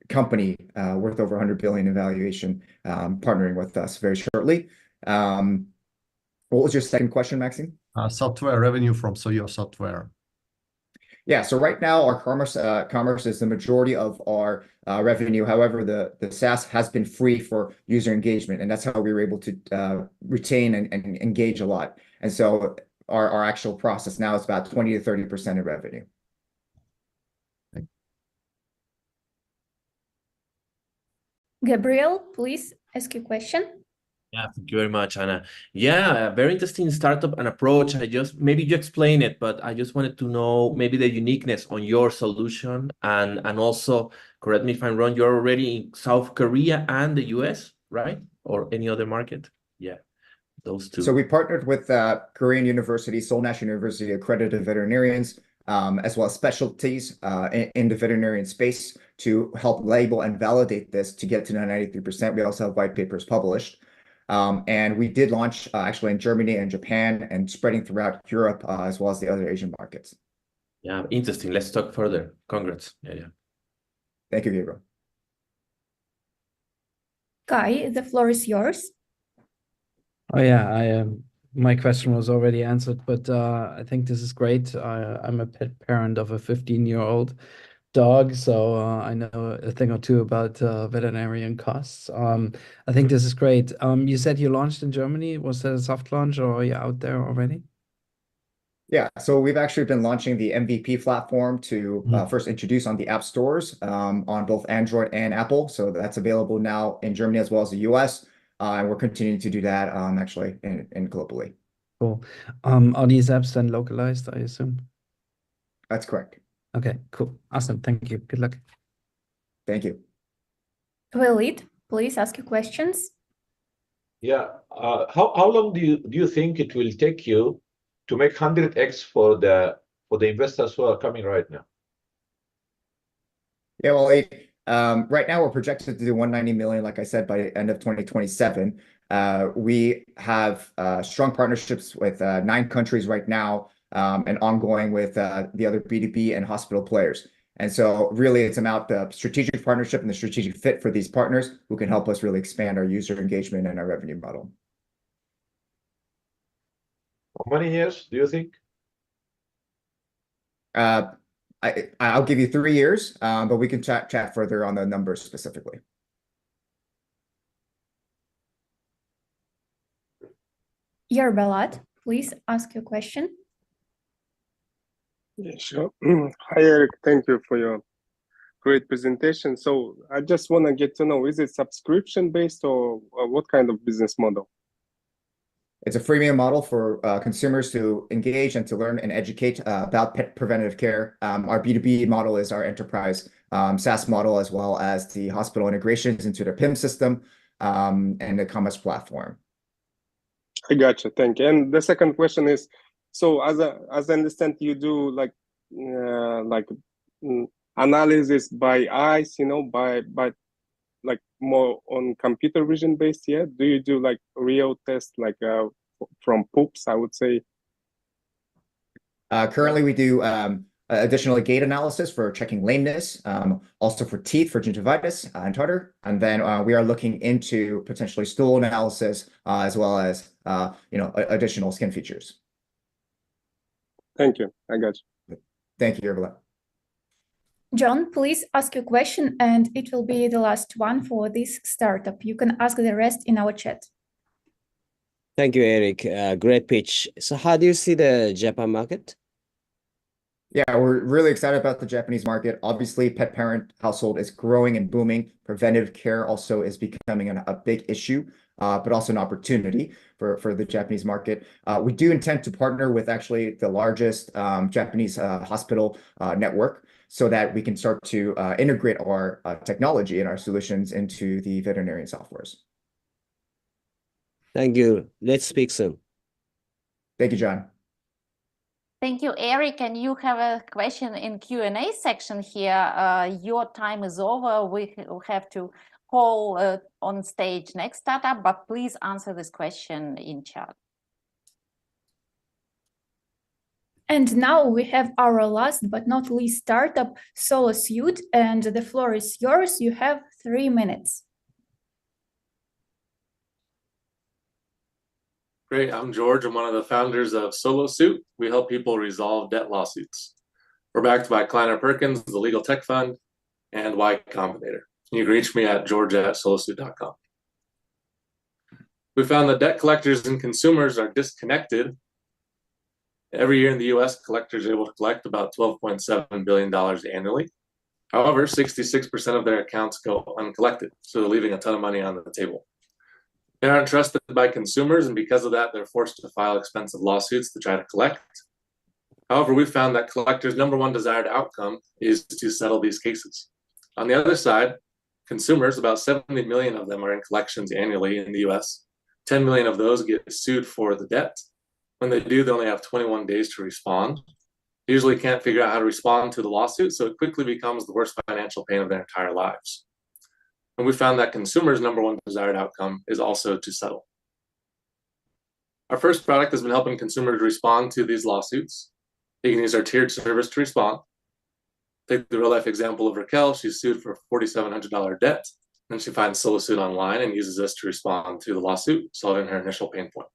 company worth over 100 billion in valuation partnering with us very shortly. What was your second question, Maxim? Software revenue from your software. Yeah, so right now our commerce is the majority of our revenue. However, the SaaS has been free for user engagement, and that's how we were able to retain and engage a lot. And so our actual process now is about 20 to 30% of revenue. Gabriel, please ask your question. Yeah, thank you very much, Anna. Yeah, very interesting startup and approach. Maybe you explain it, but I just wanted to know maybe the uniqueness on your solution, and also, correct me if I'm wrong, you're already in South Korea and the US, right? Or any other market? Yeah, those two. So we partnered with Korean University, Seoul National University accredited veterinarians, as well as specialties in the veterinarian space to help label and validate this to get to 93%. We also have white papers published. And we did launch actually in Germany and Japan and spreading throughout Europe as well as the other Asian markets. Yeah, interesting. Let's talk further. Congrats. Yeah. Thank you, Gabriel. Kai, the floor is yours. Oh yeah, my question was already answered, but I think this is great. I'm a pet parent of a 15-year-old dog, so I know a thing or two about veterinarian costs. I think this is great. You said you launched in Germany. Was that a soft launch, or are you out there already? Yeah, so we've actually been launching the MVP platform to first introduce on the app stores on both Android and Apple. So that's available now in Germany as well as the US. And we're continuing to do that actually in globally. Cool. Are these apps then localized, I assume? That's correct. Okay, cool. Awesome. Thank you. Good luck. Thank you. Walid, please ask your questions. Yeah. How long do you think it will take you to make 100x for the investors who are coming right now? Yeah, well, right now we're projected to do 190 million, like I said, by the end of 2027. We have strong partnerships with 9 countries right now, and ongoing with the other B2B and hospital players. And so really it's about the strategic partnership and the strategic fit for these partners who can help us really expand our user engagement and our revenue model. How many years do you think? I'll give you 3 years, but we can chat further on the numbers specifically. Yerbalat, please ask your question. Yeah, sure. Hi, Eric. Thank you for your great presentation. So I just want to get to know, is it subscription-based or what kind of business model? It's a freemium model for consumers to engage and to learn and educate about pet preventative care. Our B2B model is our enterprise SaaS model, as well as the hospital integrations into their PIM system and the commerce platform. I gotcha. Thank you. And the second question is, so as I understand, you do like analysis by eyes, by like more on computer vision based. Yeah. Do you do like real tests, like from poops, I would say? Currently, we do additional gait analysis for checking lameness, also for teeth, for gingivitis and tartar. And then we are looking into potentially stool analysis as well as additional skin features. Thank you. I got you. Thank you, Yerbalat. John, please ask your question, and it will be the last one for this startup. You can ask the rest in our chat. Thank you, Eric. Great pitch. So how do you see the Japan market? Yeah, we're really excited about the Japanese market. Obviously, pet parent household is growing and booming. Preventive care also is becoming a big issue, but also an opportunity for the Japanese market. We do intend to partner with actually the largest Japanese hospital network so that we can start to integrate our technology and our solutions into the veterinarian softwares. Thank you. Let's speak soon. Thank you, John. Thank you, Eric. And you have a question in Q&A section here. Your time is over. We have to call on stage next startup, but please answer this question in chat. And now we have our last but not least startup, SoloSuite, and the floor is yours. You have 3 minutes. Great, I'm George. I'm one of the founders of SoloSuite. We help people resolve debt lawsuits. We're backed by Kleiner Perkins, the Legal Tech Fund, and Y Combinator. You can reach me at george@solosuite.com. We found that debt collectors and consumers are disconnected. Every year in the US, collectors are able to collect about $12.7 billion annually. However, 66% of their accounts go uncollected, so they're leaving a ton of money on the table. They aren't trusted by consumers, and because of that, they're forced to file expensive lawsuits to try to collect. However, we found that collectors' number one desired outcome is to settle these cases. On the other side, consumers, about 70 million of them are in collections annually in the US. 10 million of those get sued for the debt. When they do, they only have 21 days to respond. They usually can't figure out how to respond to the lawsuit, so it quickly becomes the worst financial pain of their entire lives. And we found that consumers' number one desired outcome is also to settle. Our first product has been helping consumers respond to these lawsuits. They can use our tiered service to respond. Take the real life example of Raquel. She's sued for a $4,700 debt. Then she finds SoloSuit online and uses this to respond to the lawsuit, solving her initial pain point.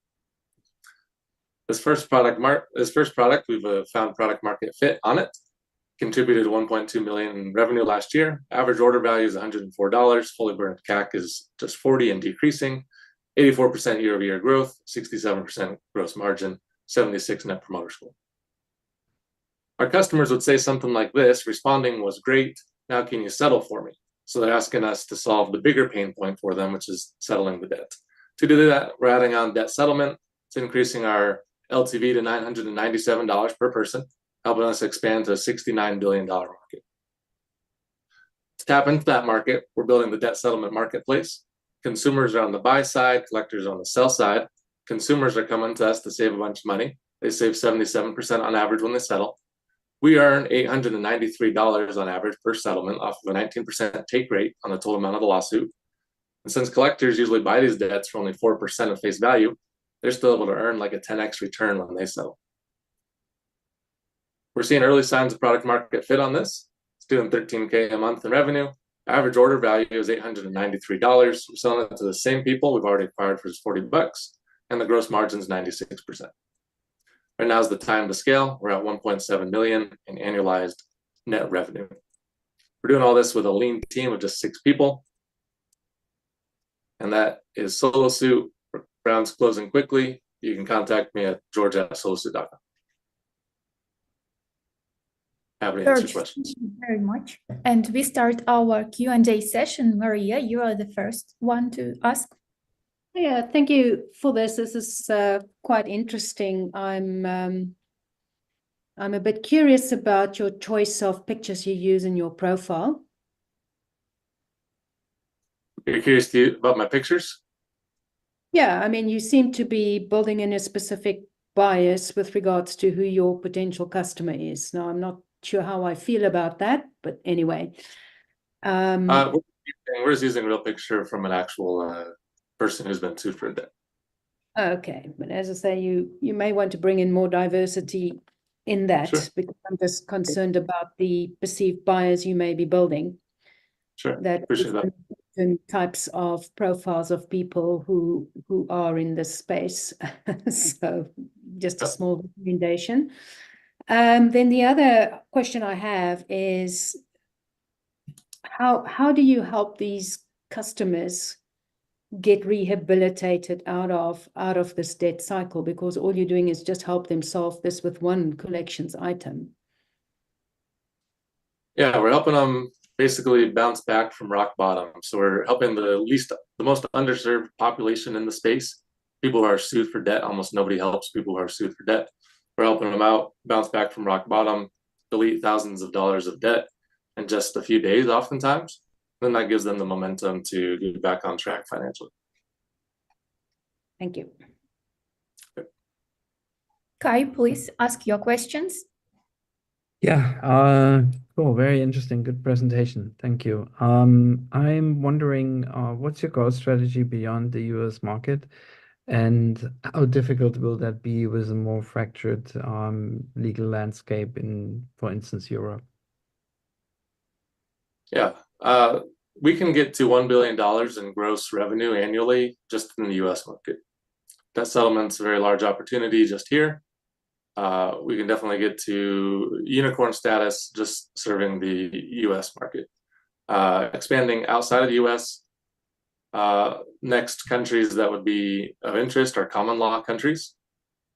This first product, we've found product market fit on it. Contributed 1.2 million in revenue last year. Average order value is $104. Fully burned CAC is just 40 and decreasing. 84% year-over-year growth, 67% gross margin, 76 net promoter score. Our customers would say something like this: responding was great, now can you settle for me? So they're asking us to solve the bigger pain point for them, which is settling the debt. To do that, we're adding on debt settlement. It's increasing our LTV to $997 per person, helping us expand to a $69 billion market. To tap into that market, we're building the debt settlement marketplace. Consumers are on the buy side, collectors are on the sell side. Consumers are coming to us to save a bunch of money. They save 77% on average when they settle. We earn $893 on average per settlement off of a 19% take rate on the total amount of the lawsuit. And since collectors usually buy these debts for only 4% of face value, they're still able to earn like a 10x return when they settle. We're seeing early signs of product market fit on this. It's doing $13K a month in revenue. Average order value is $893. We're selling it to the same people we've already acquired for just $40, and the gross margin is 96%. Right now is the time to scale. We're at 1.7 million in annualized net revenue. We're doing all this with a lean team of just 6 people. And that is SoloSuit. Rounds closing quickly. You can contact me at george@solosuit.com. Happy to answer George, questions. thank you very much. And we start our Q&A session. Maria, you are the first one to ask. Yeah, thank you for this. This is quite interesting. I'm a bit curious about your choice of pictures you use in your profile. You're curious about my pictures? Yeah, I mean, you seem to be building in a specific bias with regards to who your potential customer is. Now, I'm not sure how I feel about that, but anyway. We're just using a real picture from an actual person who's been sued for a debt. Okay, but as I say, you may want to bring in more diversity in that, Sure. because I'm just concerned about the perceived bias you may be building. Sure, That appreciate that. different types of profiles of people who are in this space. So just a small recommendation. Then the other question I have is, how do you help these customers get rehabilitated out of this debt cycle? Because all you're doing is just help them solve this with one collections item. Yeah, we're helping them basically bounce back from rock bottom. So we're helping the most underserved population in the space. People who are sued for debt, almost nobody helps people who are sued for debt. We're helping them out, bounce back from rock bottom, delete thousands of dollars of debt in just a few days oftentimes. Then that gives them the momentum to get back on track financially. Thank you. Kai, please ask your questions. Yeah, cool. Very interesting. Good presentation. Thank you. I'm wondering, what's your growth strategy beyond the US market, and how difficult will that be with a more fractured legal landscape in, for instance, Europe? Yeah, we can get to $1 billion in gross revenue annually just in the US market. That settlement's a very large opportunity just here. We can definitely get to unicorn status just serving the US market. Expanding outside of the US, next countries that would be of interest are common law countries,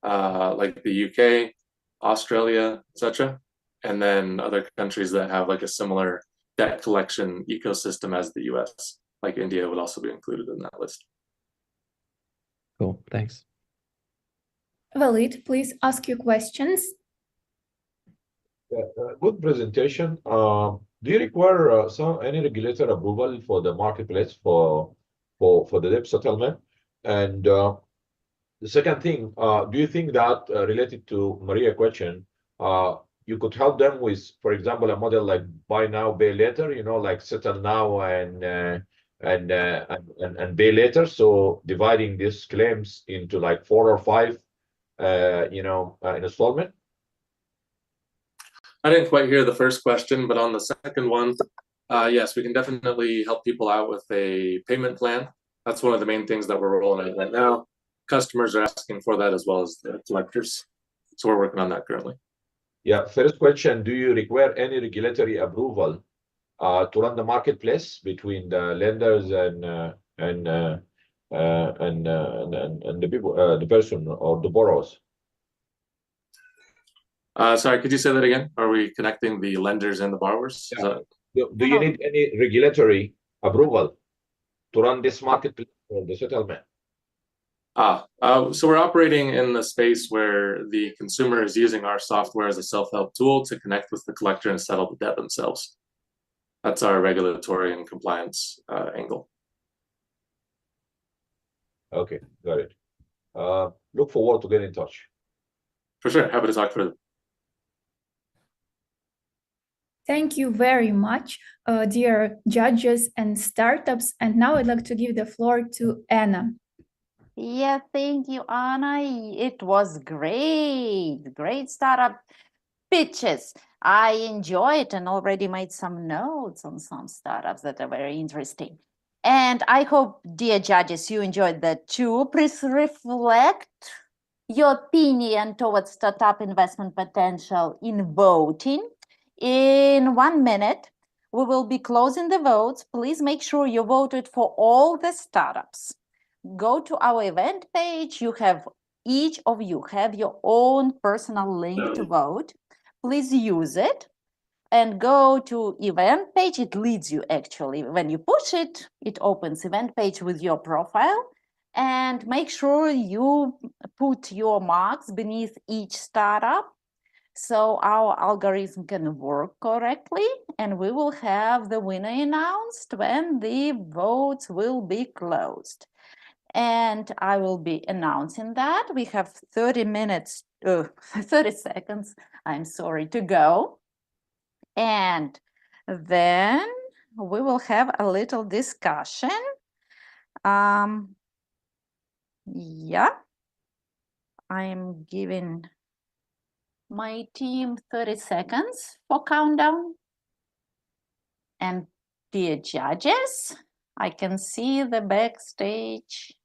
like the UK, Australia, etc. And then other countries that have like a similar debt collection ecosystem as the US, like India would also be included in that list. Cool. Thanks. Walid, please ask your questions. Good presentation. Do you require any regulator approval for the marketplace for the debt settlement? And the second thing, do you think that related to Maria's question, you could help them with, for example, a model like buy now, pay later, like settle now and pay later. So dividing these claims into like 4 or 5, installment. I didn't quite hear the first question, but on the second one, yes, we can definitely help people out with a payment plan. That's one of the main things that we're rolling out right now. Customers are asking for that as well as the collectors. So we're working on that currently. Yeah. First question, do you require any regulatory approval to run the marketplace between the lenders and the people, the person or the borrowers? Sorry, could you say that again? Are we connecting the lenders and the borrowers? Yeah. Do you need any regulatory approval to run this marketplace for the settlement? So we're operating in the space where the consumer is using our software as a self-help tool to connect with the collector and settle the debt themselves. That's our regulatory and compliance angle. Okay, got it. Look forward to getting in touch. For sure, happy to talk further. Thank you very much, dear judges and startups. And now I'd like to give the floor to Anna. Yeah, thank you, Anna. It was great. Great startup pitches. I enjoyed and already made some notes on some startups that are very interesting. And I hope, dear judges, you enjoyed that too. Please reflect your opinion towards startup investment potential in voting. In 1 minute, we will be closing the votes. Please make sure you voted for all the startups. Go to our event page. Each of you have your own personal link to vote. Please use it and go to event page. It leads you actually. When you push it, it opens event page with your profile. And make sure you put your marks beneath each startup so our algorithm can work correctly, and we will have the winner announced when the votes will be closed. And I will be announcing that. We have 30 seconds, I'm sorry, to go. And then we will have a little discussion. Yeah, I'm giving my team 30 seconds for countdown. And dear judges, I can see the backstage.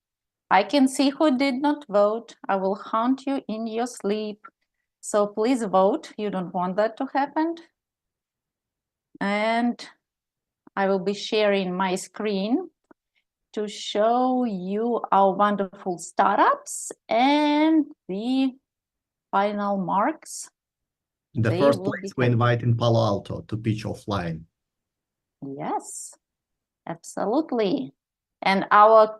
I can see who did not vote. I will hunt you in your sleep. So please vote. You don't want that to happen. And I will be sharing my screen to show you our wonderful startups and the final marks. The first place we invite in Palo Alto to pitch offline. Yes, absolutely. And our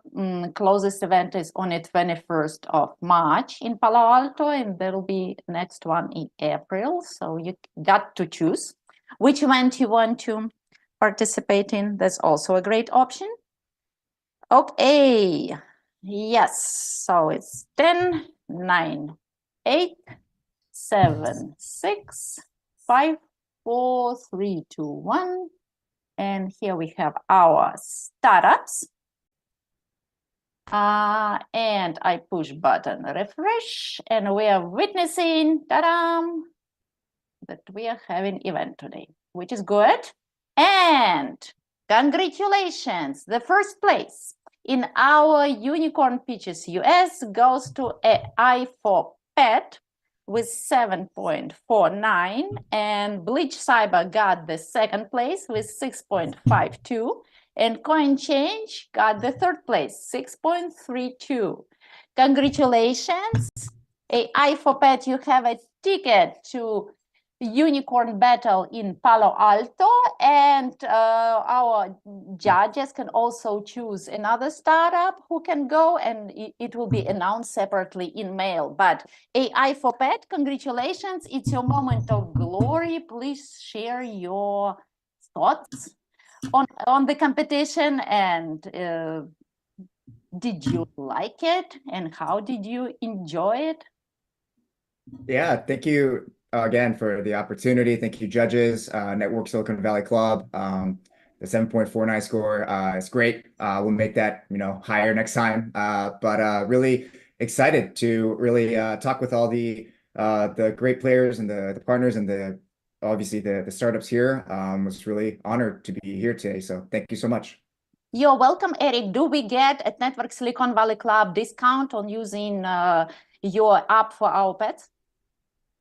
closest event is on the 21st of March in Palo Alto, and there will be next one in April. So you got to choose which event you want to participate in. That's also a great option. Okay, yes, so it's 10, 9, 8, 7, 6, 5, 4, 3, 2, 1. And here we have our startups. And I push button refresh, and we are witnessing, ta-da, that we are having event today, which is good. And congratulations, the first place in our Unicorn Pitches US goes to AI for Pet with 7.49, and Bleach Cyber got the second place with 6.52, and CoinChange got the third place, 6.32. Congratulations, AI for Pet, you have a ticket to unicorn battle in Palo Alto, and our judges can also choose another startup who can go, and it will be announced separately in mail. But AI for Pet, congratulations, it's your moment of glory. Please share your thoughts on the competition, and did you like it, and how did you enjoy it? Yeah, thank you again for the opportunity. Thank you, judges, Network Silicon Valley Club. The 7.49 score is great. We'll make that, higher next time. But really excited to really talk with all the great players and the partners and obviously the startups here. Was really honored to be here today. So thank you so much. You're welcome, Eric. Do we get at Network Silicon Valley Club discount on using your app for our pets?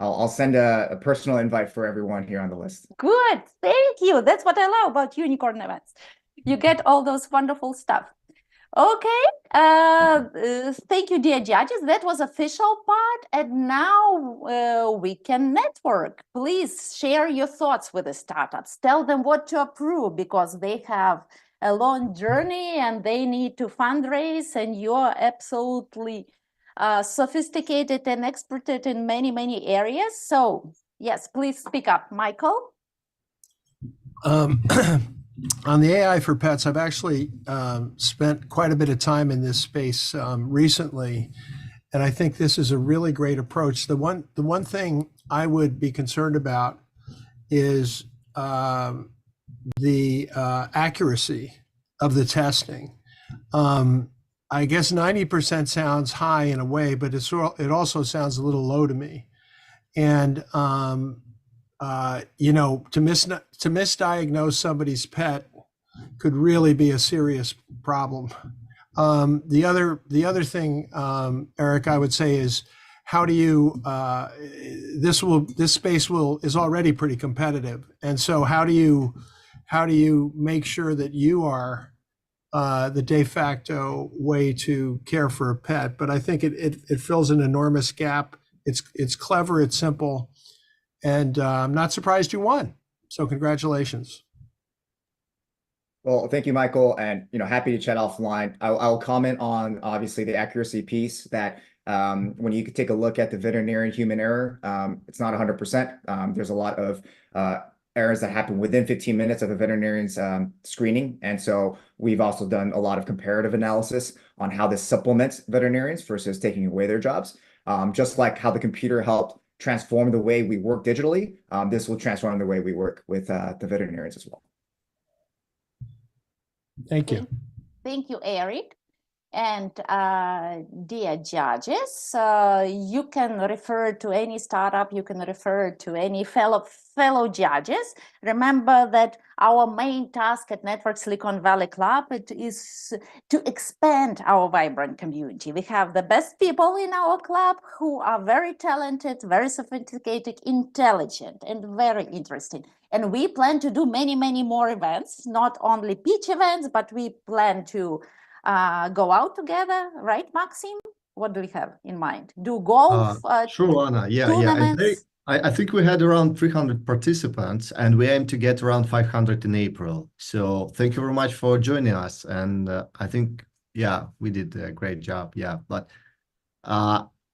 I'll send a personal invite for everyone here on the list. Good, thank you. That's what I love about Unicorn Events. You get all those wonderful stuff. Okay, thank you, dear judges. That was official part, and now we can network. Please share your thoughts with the startups. Tell them what to approve, because they have a long journey and they need to fundraise, and you're absolutely sophisticated and experted in many, many areas. So yes, please speak up, Michael. On the AI for pets, I've actually spent quite a bit of time in this space recently, and I think this is a really great approach. The one thing I would be concerned about is the accuracy of the testing. I guess 90% sounds high in a way, but it also sounds a little low to me. And to misdiagnose somebody's pet could really be a serious problem. The other thing, Eric, I would say is, how do you this space is already pretty competitive, and so how do you make sure that you are the de facto way to care for a pet? But I think it fills an enormous gap. It's clever, it's simple, and I'm not surprised you won. So congratulations. Well, thank you, Michael, and happy to chat offline. I'll comment on obviously the accuracy piece, that when you could take a look at the veterinarian human error, it's not 100%. There's a lot of errors that happen within 15 minutes of a veterinarian's screening. And so we've also done a lot of comparative analysis on how this supplements veterinarians versus taking away their jobs. Just like how the computer helped transform the way we work digitally, this will transform the way we work with the veterinarians as well. Thank you. Thank you, Eric. And dear judges, you can refer to any startup, you can refer to any fellow judges. Remember that our main task at Network Silicon Valley Club is to expand our vibrant community. We have the best people in our club who are very talented, very sophisticated, intelligent, and very interesting. And we plan to do many, many more events, not only pitch events, but we plan to go out together, right, Maxim? What do we have in mind? Do golf? Sure, Anna. Yeah. Tournaments? I think we had around 300 participants, and we aim to get around 500 in April. So thank you very much for joining us. And I think, yeah, we did a great job. Yeah, but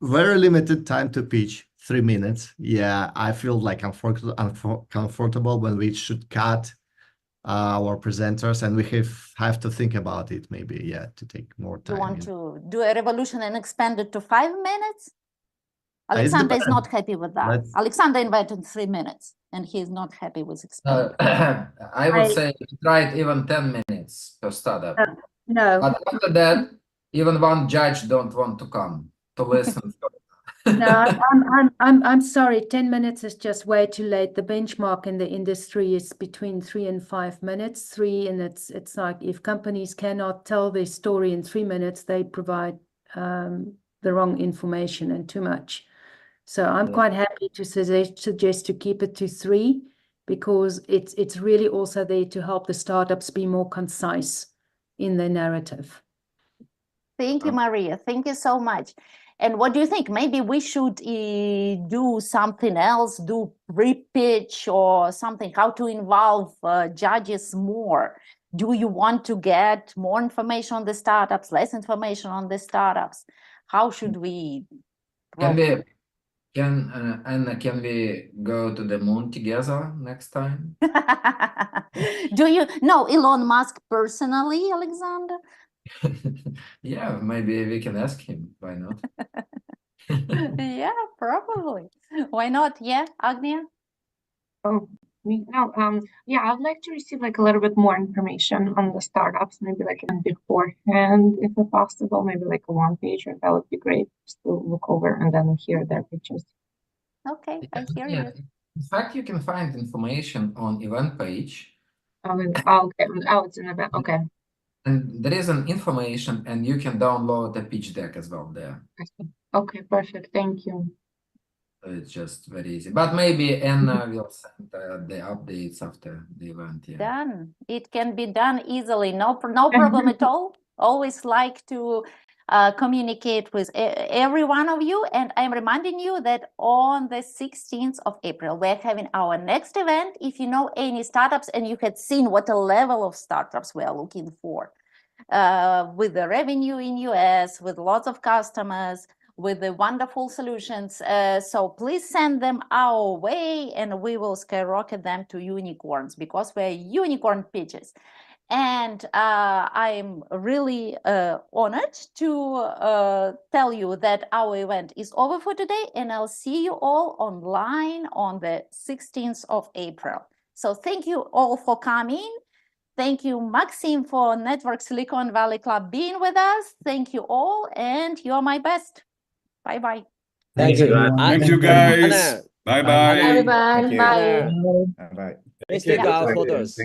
very limited time to pitch, 3 minutes. Yeah, I feel like uncomfortable when we should cut our presenters, and we have to think about it, maybe, yeah, to take more time. You want to do a revolution and expand it to 5 minutes? Alexander is not happy with that. Alexander invited 3 minutes, and he is not happy with expanding. I would say try it even 10 minutes per startup. No. But after that, even one judge don't want to come to listen. No, I'm sorry. 10 minutes is just way too late. The benchmark in the industry is between 3 and 5 minutes. 3, and it's like, if companies cannot tell their story in 3 minutes, they provide the wrong information and too much. So I'm quite happy to suggest to keep it to 3, because it's really also there to help the startups be more concise in their narrative. Thank you, Maria. Thank you so much. And what do you think? Maybe we should do something else, do pre-pitch or something, how to involve judges more. Do you want to get more information on the startups, less information on the startups? How should we? Anna, can we go to the moon together next time? Do you know Elon Musk personally, Alexander? Yeah, maybe we can ask him. Why not? Yeah, probably. Why not? Yeah, Agnia? Oh, yeah, I'd like to receive like a little bit more information on the startups, maybe like beforehand, if possible, maybe like a one page, that would be great, just to look over and then hear their pitches. Okay, I hear Yeah. you. In fact, you can find information on event page. Okay. Oh, it's an event. Okay. And there is an information, and you can download a pitch deck as well there. Okay, perfect. Thank you. So it's just very easy. But maybe Anna will send the updates after the event. Yeah. Done. It can be done easily. No problem at all. Always like to communicate with every one of you. And I'm reminding you that on the 16th of April, we're having our next event. If you know any startups and you had seen what a level of startups we are looking for, with the revenue in US, with lots of customers, with the wonderful solutions. So please send them our way and we will skyrocket them to unicorns because we're unicorn pitches. And I'm really honored to tell you that our event is over for today and I'll see you all online on the 16th of April. So thank you all for coming. Thank you, Maxim, for Network Silicon Valley Club being with us. Thank you all, and you're my best. Bye-bye. Thank you. Thank you, guys. Bye-bye. Bye, everyone. Bye. Bye-bye. Please take our photos.